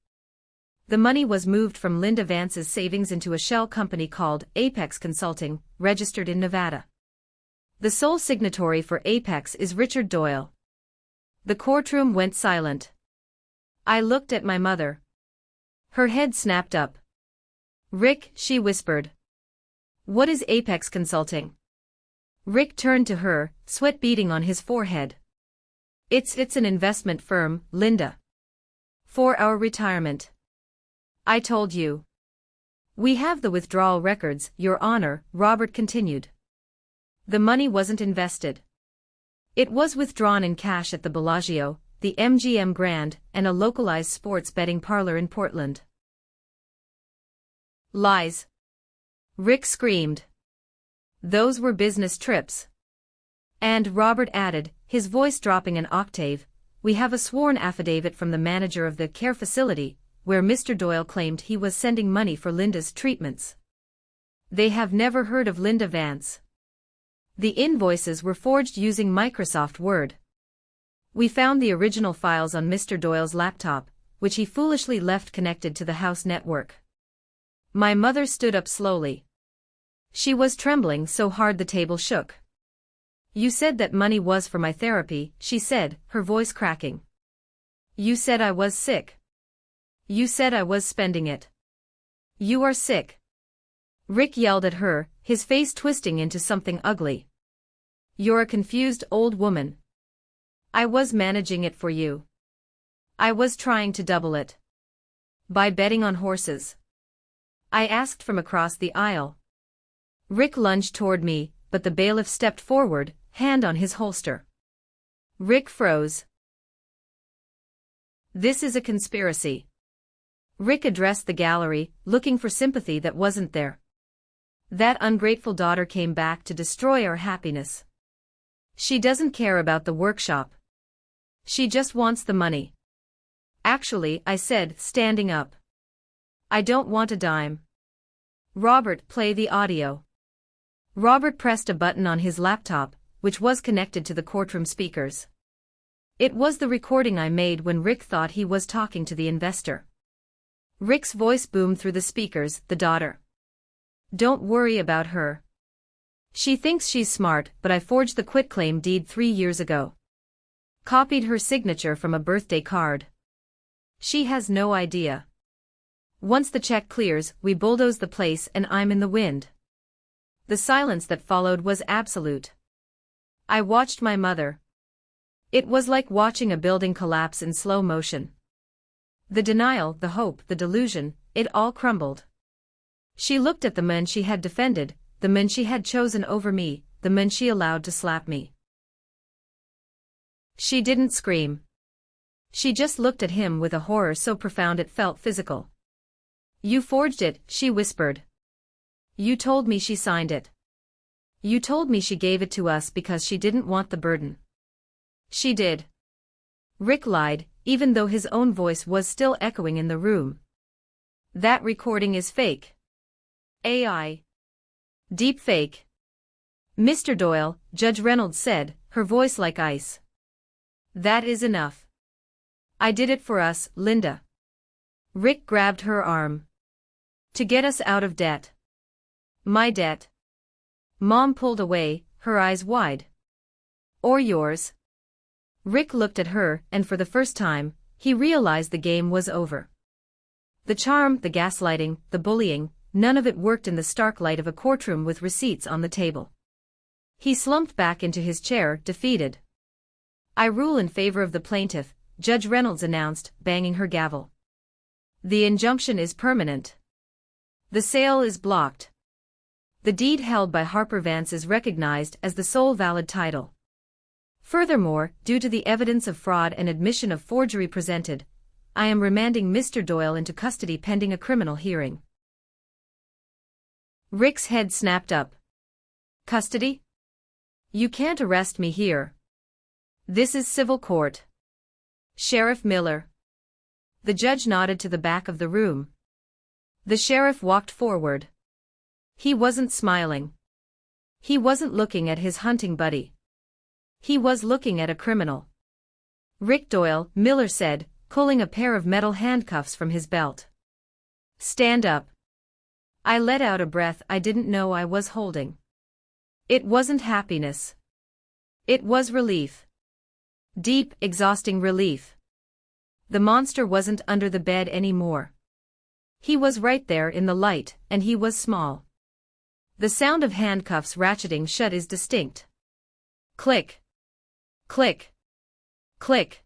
The money was moved from Linda Vance's savings into a shell company called Apex Consulting, registered in Nevada. The sole signatory for Apex is Richard Doyle. The courtroom went silent. I looked at my mother. Her head snapped up. Rick, she whispered. What is Apex Consulting? Rick turned to her, sweat beading on his forehead. It's an investment firm, Linda. For our retirement. I told you. We have the withdrawal records, Your Honor, Robert continued. The money wasn't invested. It was withdrawn in cash at the Bellagio, the MGM Grand, and a localized sports betting parlor in Portland. Lies. Rick screamed. Those were business trips. And Robert added, his voice dropping an octave, we have a sworn affidavit from the manager of the care facility, where Mr. Doyle claimed he was sending money for Linda's treatments. They have never heard of Linda Vance. The invoices were forged using Microsoft Word. We found the original files on Mr. Doyle's laptop, which he foolishly left connected to the house network. My mother stood up slowly. She was trembling so hard the table shook. You said that money was for my therapy, she said, her voice cracking. You said I was sick. You said I was spending it. You are sick. Rick yelled at her, his face twisting into something ugly. You're a confused old woman. I was managing it for you. I was trying to double it. By betting on horses. I asked from across the aisle. Rick lunged toward me, but the bailiff stepped forward, hand on his holster. Rick froze. This is a conspiracy. Rick addressed the gallery, looking for sympathy that wasn't there. That ungrateful daughter came back to destroy our happiness. She doesn't care about the workshop. She just wants the money. Actually, I said, standing up. I don't want a dime. Robert, play the audio. Robert pressed a button on his laptop, which was connected to the courtroom speakers. It was the recording I made when Rick thought he was talking to the investor. Rick's voice boomed through the speakers, the daughter. Don't worry about her. She thinks she's smart, but I forged the quitclaim deed 3 years ago. Copied her signature from a birthday card. She has no idea. Once the check clears, we bulldoze the place and I'm in the wind. The silence that followed was absolute. I watched my mother. It was like watching a building collapse in slow motion. The denial, the hope, the delusion, it all crumbled. She looked at the men she had defended, the men she had chosen over me, the men she allowed to slap me. She didn't scream. She just looked at him with a horror so profound it felt physical. You forged it, she whispered. You told me she signed it. You told me she gave it to us because she didn't want the burden. She did. Rick lied, even though his own voice was still echoing in the room. That recording is fake. AI. Deep fake. Mr. Doyle, Judge Reynolds said, her voice like ice. That is enough. I did it for us, Linda. Rick grabbed her arm. To get us out of debt. My debt. Mom pulled away, her eyes wide. Or yours. Rick looked at her, and for the first time, he realized the game was over. The charm, the gaslighting, the bullying, none of it worked in the stark light of a courtroom with receipts on the table. He slumped back into his chair, defeated. I rule in favor of the plaintiff, Judge Reynolds announced, banging her gavel. The injunction is permanent. The sale is blocked. The deed held by Harper Vance is recognized as the sole valid title. Furthermore, due to the evidence of fraud and admission of forgery presented, I am remanding Mr. Doyle into custody pending a criminal hearing. Rick's head snapped up. Custody? You can't arrest me here. This is civil court. Sheriff Miller. The judge nodded to the back of the room. The sheriff walked forward. He wasn't smiling. He wasn't looking at his hunting buddy. He was looking at a criminal. Rick Doyle, Miller said, pulling a pair of metal handcuffs from his belt. Stand up. I let out a breath I didn't know I was holding. It wasn't happiness. It was relief. Deep, exhausting relief. The monster wasn't under the bed anymore. He was right there in the light, and he was small. The sound of handcuffs ratcheting shut is distinct. Click. Click. Click.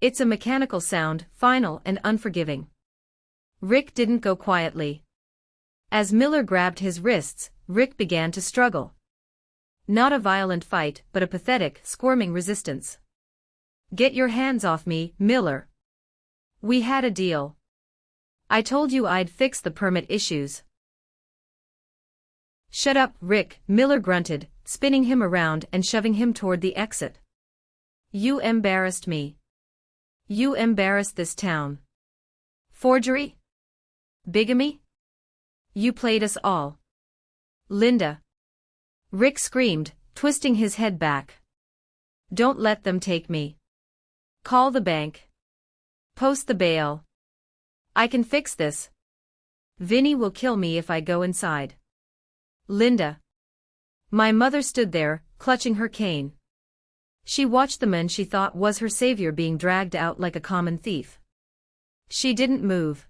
It's a mechanical sound, final and unforgiving. Rick didn't go quietly. As Miller grabbed his wrists, Rick began to struggle. Not a violent fight, but a pathetic, squirming resistance. Get your hands off me, Miller. We had a deal. I told you I'd fix the permit issues. Shut up, Rick, Miller grunted, spinning him around and shoving him toward the exit. You embarrassed me. You embarrassed this town. Forgery? Bigamy? You played us all. Linda. Rick screamed, twisting his head back. Don't let them take me. Call the bank. Post the bail. I can fix this. Vinny will kill me if I go inside. Linda. My mother stood there, clutching her cane. She watched the man she thought was her savior being dragged out like a common thief. She didn't move.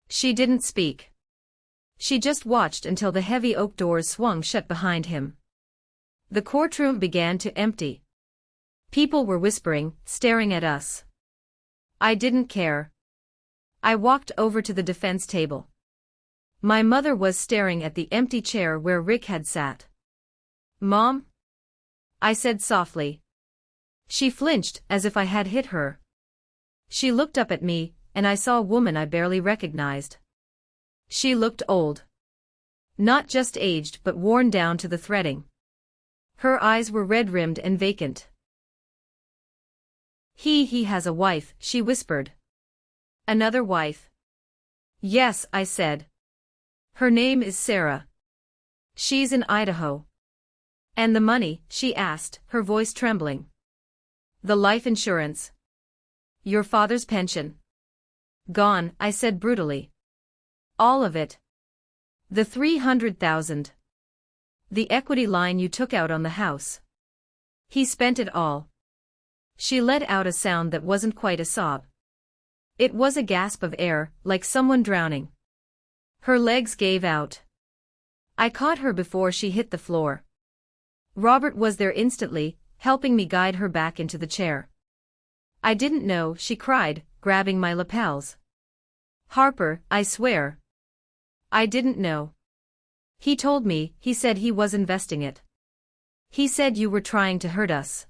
She didn't speak. She just watched until the heavy oak doors swung shut behind him. The courtroom began to empty. People were whispering, staring at us. I didn't care. I walked over to the defense table. My mother was staring at the empty chair where Rick had sat. "Mom?" I said softly. She flinched as if I had hit her. She looked up at me, and I saw a woman I barely recognized. She looked old. Not just aged but worn down to the threading. Her eyes were red-rimmed and vacant. He has a wife," she whispered. "Another wife?" "Yes," I said. "Her name is Sarah. She's in Idaho." "And the money?" she asked, her voice trembling. "The life insurance. Your father's pension." "Gone," I said brutally. "All of it. The $300,000. The equity line you took out on the house. He spent it all." She let out a sound that wasn't quite a sob. It was a gasp of air, like someone drowning. Her legs gave out. I caught her before she hit the floor. Robert was there instantly, helping me guide her back into the chair. "I didn't know," she cried, grabbing my lapels. "Harper, I swear. I didn't know. He told me," he said he was investing it. "He said you were trying to hurt us.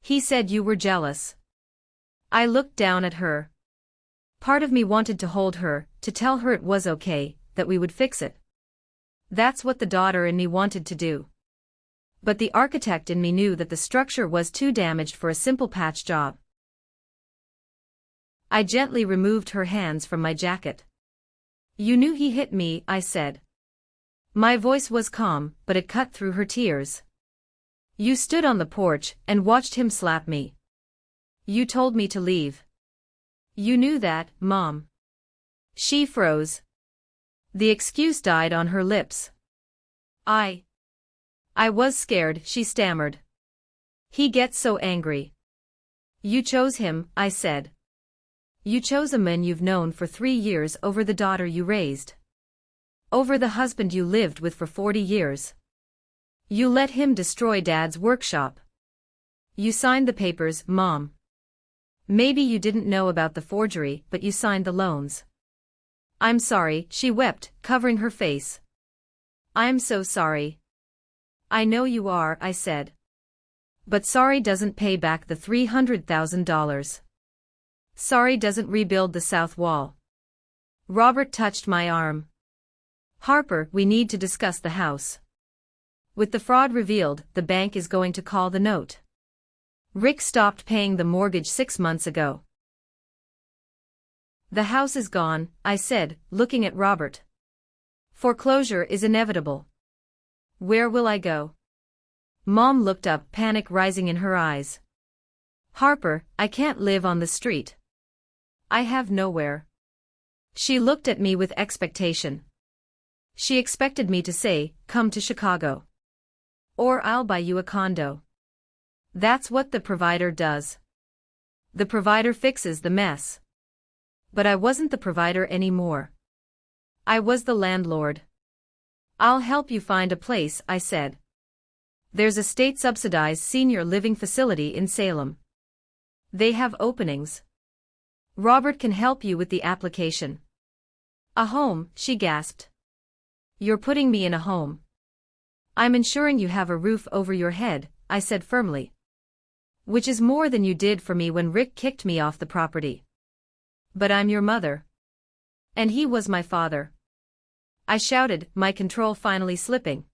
He said you were jealous." I looked down at her. Part of me wanted to hold her, to tell her it was okay, that we would fix it. That's what the daughter in me wanted to do. But the architect in me knew that the structure was too damaged for a simple patch job. I gently removed her hands from my jacket. "You knew he hit me," I said. My voice was calm, but it cut through her tears. "You stood on the porch and watched him slap me. You told me to leave. You knew that, Mom." She froze. The excuse died on her lips. I was scared," she stammered. "He gets so angry." "You chose him," I said. "You chose a man you've known for 3 years over the daughter you raised. Over the husband you lived with for 40 years. You let him destroy Dad's workshop. You signed the papers, Mom. Maybe you didn't know about the forgery, but you signed the loans." "I'm sorry," she wept, covering her face. "I'm so sorry." "I know you are," I said. "But sorry doesn't pay back the $300,000. Sorry doesn't rebuild the south wall." Robert touched my arm. "Harper, we need to discuss the house. With the fraud revealed, the bank is going to call the note. Rick stopped paying the mortgage 6 months ago." "The house is gone," I said, looking at Robert. "Foreclosure is inevitable. Where will I go?" Mom looked up, panic rising in her eyes. "Harper, I can't live on the street. I have nowhere." She looked at me with expectation. She expected me to say, "Come to Chicago. Or I'll buy you a condo." That's what the provider does. The provider fixes the mess. But I wasn't the provider anymore. I was the landlord. "I'll help you find a place," I said. "There's a state-subsidized senior living facility in Salem. They have openings. Robert can help you with the application." "A home," she gasped. "You're putting me in a home." "I'm ensuring you have a roof over your head," I said firmly. "Which is more than you did for me when Rick kicked me off the property." "But I'm your mother. And he was my father," I shouted, my control finally slipping.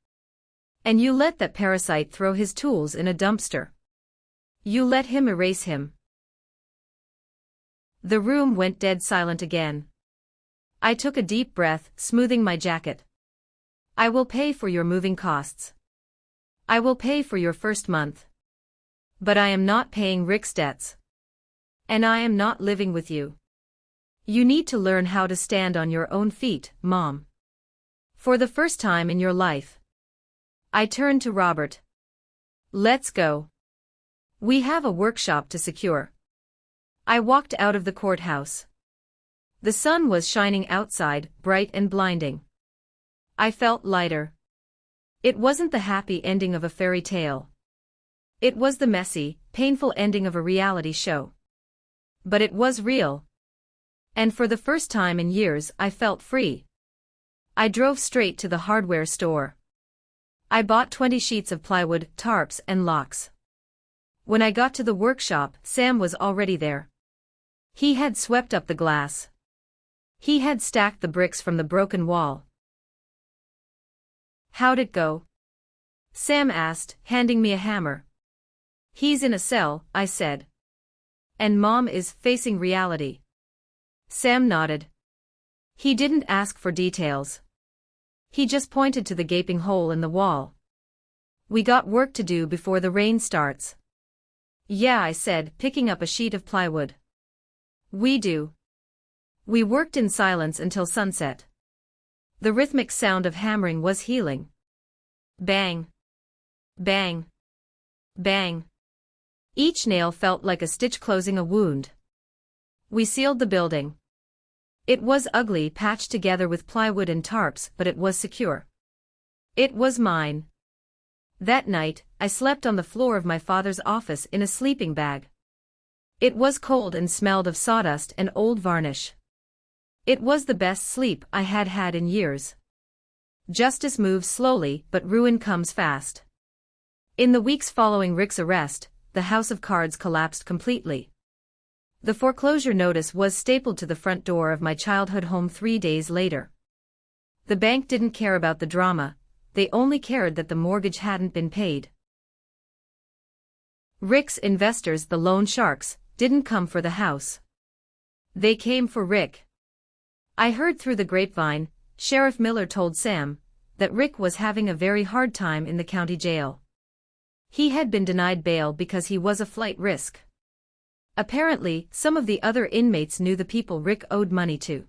"And you let that parasite throw his tools in a dumpster. You let him erase him." The room went dead silent again. I took a deep breath, smoothing my jacket. "I will pay for your moving costs. I will pay for your first month. But I am not paying Rick's debts. And I am not living with you. You need to learn how to stand on your own feet, Mom. For the first time in your life." I turned to Robert. "Let's go. We have a workshop to secure." I walked out of the courthouse. The sun was shining outside, bright and blinding. I felt lighter. It wasn't the happy ending of a fairy tale. It was the messy, painful ending of a reality show. But it was real. And for the first time in years I felt free. I drove straight to the hardware store. I bought 20 sheets of plywood, tarps and locks. When I got to the workshop, Sam was already there. He had swept up the glass. He had stacked the bricks from the broken wall. "How'd it go?" Sam asked, handing me a hammer. "He's in a cell," I said. "And Mom is facing reality." Sam nodded. He didn't ask for details. He just pointed to the gaping hole in the wall. "We got work to do before the rain starts." "Yeah," I said, picking up a sheet of plywood. "We do." We worked in silence until sunset. The rhythmic sound of hammering was healing. Bang. Bang. Bang. Each nail felt like a stitch closing a wound. We sealed the building. It was ugly, patched together with plywood and tarps, but it was secure. It was mine. That night, I slept on the floor of my father's office in a sleeping bag. It was cold and smelled of sawdust and old varnish. It was the best sleep I had had in years. Justice moves slowly, but ruin comes fast. In the weeks following Rick's arrest, the house of cards collapsed completely. The foreclosure notice was stapled to the front door of my childhood home 3 days later. The bank didn't care about the drama, they only cared that the mortgage hadn't been paid. Rick's investors, the loan sharks, didn't come for the house. They came for Rick. I heard through the grapevine, Sheriff Miller told Sam, that Rick was having a very hard time in the county jail. He had been denied bail because he was a flight risk. Apparently, some of the other inmates knew the people Rick owed money to.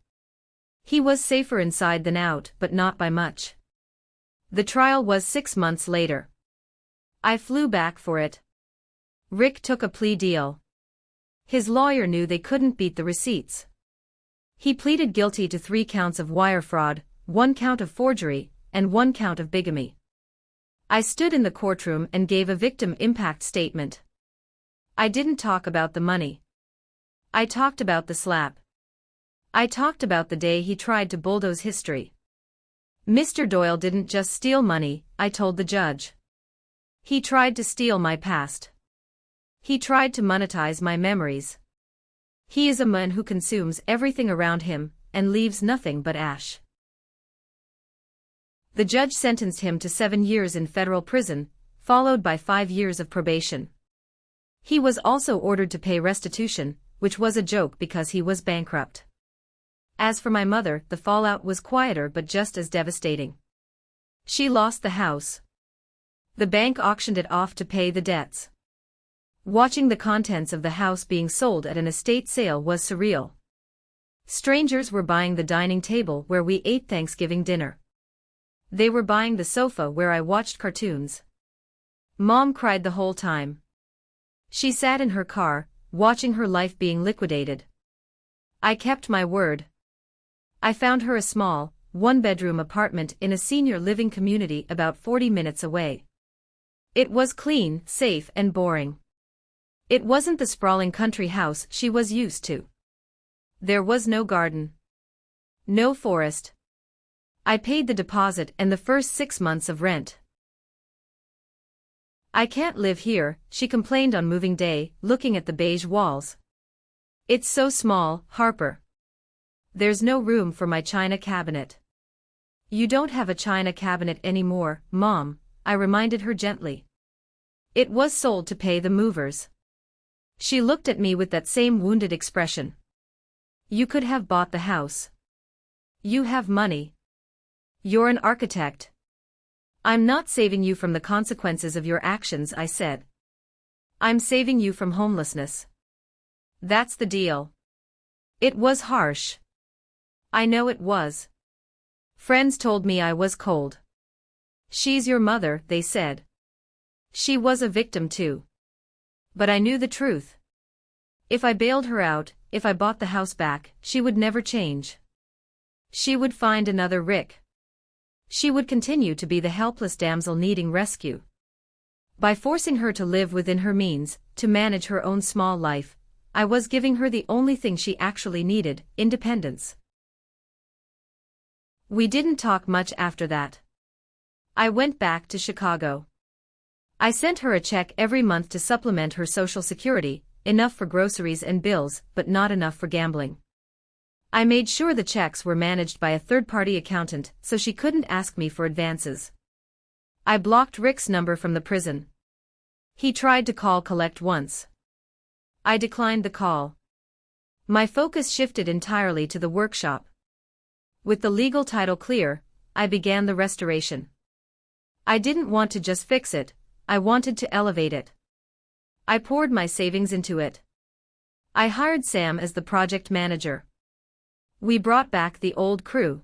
He was safer inside than out, but not by much. The trial was 6 months later. I flew back for it. Rick took a plea deal. His lawyer knew they couldn't beat the receipts. He pleaded guilty to 3 counts of wire fraud, 1 count of forgery, and 1 count of bigamy. I stood in the courtroom and gave a victim impact statement. I didn't talk about the money. I talked about the slap. I talked about the day he tried to bulldoze history. Mr. Doyle didn't just steal money, I told the judge. He tried to steal my past. He tried to monetize my memories. He is a man who consumes everything around him, and leaves nothing but ash. The judge sentenced him to 7 years in federal prison, followed by 5 years of probation. He was also ordered to pay restitution, which was a joke because he was bankrupt. As for my mother, the fallout was quieter but just as devastating. She lost the house. The bank auctioned it off to pay the debts. Watching the contents of the house being sold at an estate sale was surreal. Strangers were buying the dining table where we ate Thanksgiving dinner. They were buying the sofa where I watched cartoons. Mom cried the whole time. She sat in her car, watching her life being liquidated. I kept my word. I found her a small, 1-bedroom apartment in a senior living community about 40 minutes away. It was clean, safe, and boring. It wasn't the sprawling country house she was used to. There was no garden. No forest. I paid the deposit and the first 6 months of rent. "I can't live here," she complained on moving day, looking at the beige walls. "It's so small, Harper. There's no room for my china cabinet." "You don't have a china cabinet anymore, Mom," I reminded her gently. "It was sold to pay the movers." She looked at me with that same wounded expression. "You could have bought the house. You have money. You're an architect." "I'm not saving you from the consequences of your actions," I said. "I'm saving you from homelessness. That's the deal." It was harsh. I know it was. Friends told me I was cold. "She's your mother," they said. She was a victim too. But I knew the truth. If I bailed her out, if I bought the house back, she would never change. She would find another Rick. She would continue to be the helpless damsel needing rescue. By forcing her to live within her means, to manage her own small life, I was giving her the only thing she actually needed, independence. We didn't talk much after that. I went back to Chicago. I sent her a check every month to supplement her Social Security, enough for groceries and bills, but not enough for gambling. I made sure the checks were managed by a third-party accountant so she couldn't ask me for advances. I blocked Rick's number from the prison. He tried to call collect once. I declined the call. My focus shifted entirely to the workshop. With the legal title clear, I began the restoration. I didn't want to just fix it, I wanted to elevate it. I poured my savings into it. I hired Sam as the project manager. We brought back the old crew.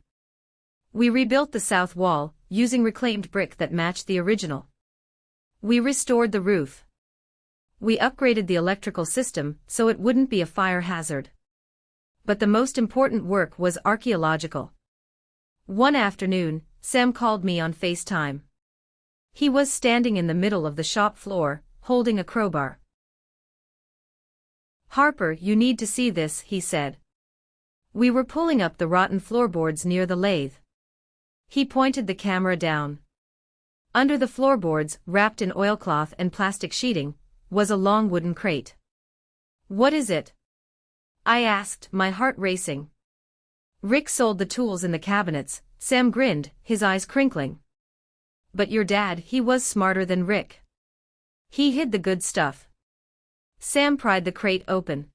We rebuilt the south wall, using reclaimed brick that matched the original. We restored the roof. We upgraded the electrical system so it wouldn't be a fire hazard. But the most important work was archaeological. One afternoon, Sam called me on FaceTime. He was standing in the middle of the shop floor, holding a crowbar. "Harper, you need to see this," he said. We were pulling up the rotten floorboards near the lathe. He pointed the camera down. Under the floorboards, wrapped in oilcloth and plastic sheeting, was a long wooden crate. "What is it?" I asked, my heart racing. "Rick sold the tools in the cabinets," Sam grinned, his eyes crinkling. "But your dad, he was smarter than Rick. He hid the good stuff." Sam pried the crate open.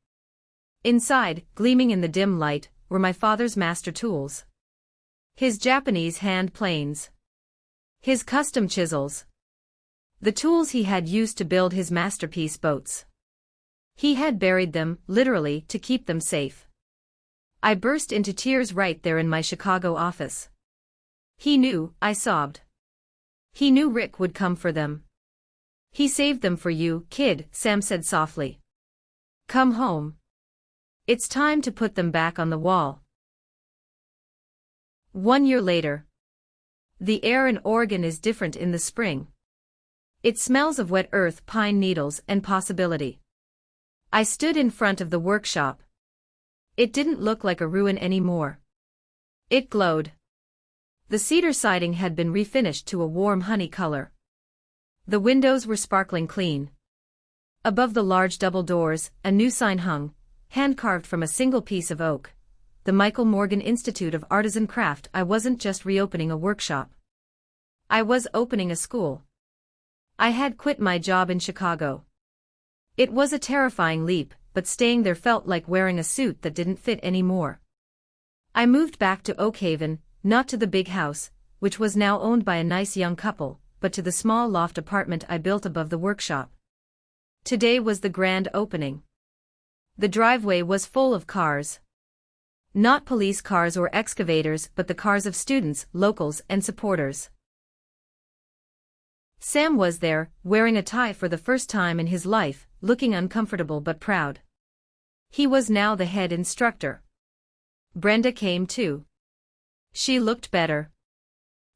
Inside, gleaming in the dim light, were my father's master tools. His Japanese hand planes. His custom chisels. The tools he had used to build his masterpiece boats. He had buried them, literally, to keep them safe. I burst into tears right there in my Chicago office. "He knew," I sobbed. "He knew Rick would come for them. He saved them for you, kid," Sam said softly. "Come home. It's time to put them back on the wall." 1 year later. The air in Oregon is different in the spring. It smells of wet earth, pine needles, and possibility. I stood in front of the workshop. It didn't look like a ruin anymore. It glowed. The cedar siding had been refinished to a warm honey color. The windows were sparkling clean. Above the large double doors, a new sign hung, hand-carved from a single piece of oak. The Michael Morgan Institute of Artisan Craft. I wasn't just reopening a workshop. I was opening a school. I had quit my job in Chicago. It was a terrifying leap, but staying there felt like wearing a suit that didn't fit anymore. I moved back to Oak Haven, not to the big house, which was now owned by a nice young couple, but to the small loft apartment I built above the workshop. Today was the grand opening. The driveway was full of cars. Not police cars or excavators, but the cars of students, locals, and supporters. Sam was there, wearing a tie for the first time in his life, looking uncomfortable but proud. He was now the head instructor. Brenda came too. She looked better.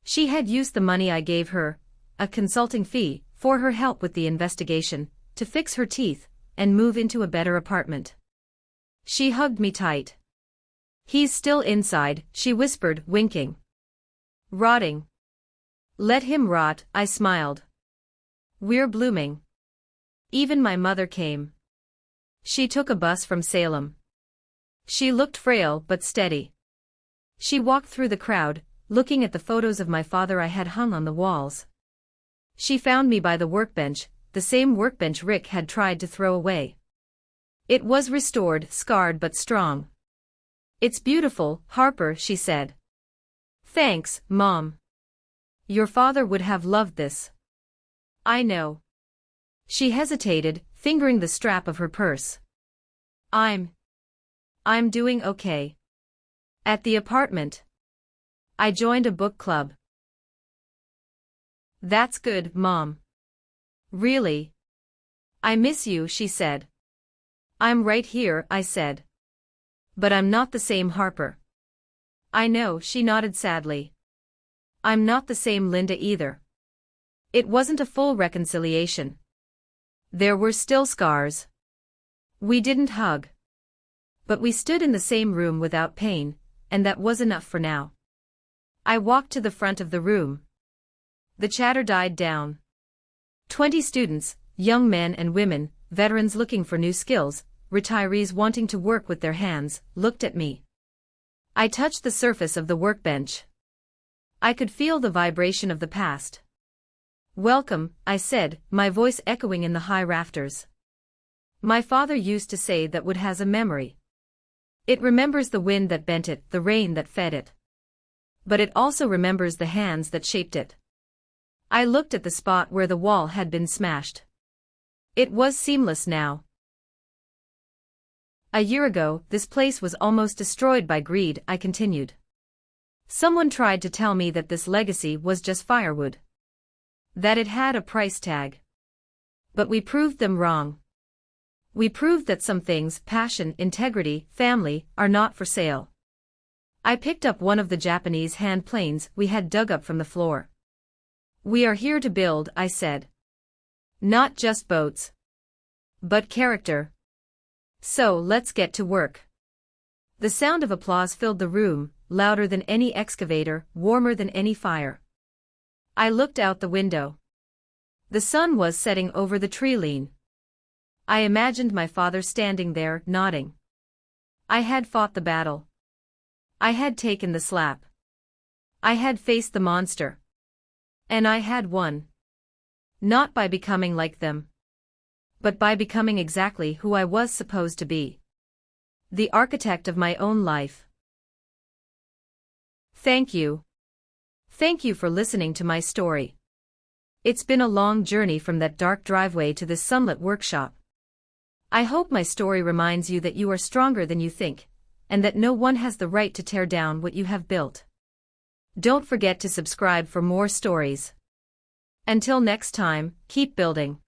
She had used the money I gave her, a consulting fee, for her help with the investigation, to fix her teeth and move into a better apartment. She hugged me tight. "He's still inside," she whispered, winking. "Rotting." "Let him rot," I smiled. "We're blooming." Even my mother came. She took a bus from Salem. She looked frail but steady. She walked through the crowd, looking at the photos of my father I had hung on the walls. She found me by the workbench, the same workbench Rick had tried to throw away. It was restored, scarred but strong. "It's beautiful, Harper," she said. "Thanks, Mom. Your father would have loved this." "I know." She hesitated, fingering the strap of her purse. I'm doing okay. At the apartment. I joined a book club." "That's good, Mom." "Really? I miss you," she said. "I'm right here," I said. "But I'm not the same Harper." "I know," she nodded sadly. "I'm not the same Linda either." It wasn't a full reconciliation. There were still scars. We didn't hug. But we stood in the same room without pain, and that was enough for now. I walked to the front of the room. The chatter died down. 20 students, young men and women, veterans looking for new skills, retirees wanting to work with their hands, looked at me. I touched the surface of the workbench. I could feel the vibration of the past. "Welcome," I said, my voice echoing in the high rafters. My father used to say that wood has a memory. It remembers the wind that bent it, the rain that fed it. But it also remembers the hands that shaped it. I looked at the spot where the wall had been smashed. It was seamless now. A year ago, this place was almost destroyed by greed, I continued. Someone tried to tell me that this legacy was just firewood. That it had a price tag. But we proved them wrong. We proved that some things, passion, integrity, family, are not for sale. I picked up one of the Japanese hand planes we had dug up from the floor. "We are here to build," I said. "Not just boats. But character. So let's get to work." The sound of applause filled the room, louder than any excavator, warmer than any fire. I looked out the window. The sun was setting over the tree line. I imagined my father standing there, nodding. I had fought the battle. I had taken the slap. I had faced the monster. And I had won. Not by becoming like them. But by becoming exactly who I was supposed to be. The architect of my own life. Thank you. Thank you for listening to my story. It's been a long journey from that dark driveway to this sunlit workshop. I hope my story reminds you that you are stronger than you think, and that no one has the right to tear down what you have built. Don't forget to subscribe for more stories. Until next time, keep building.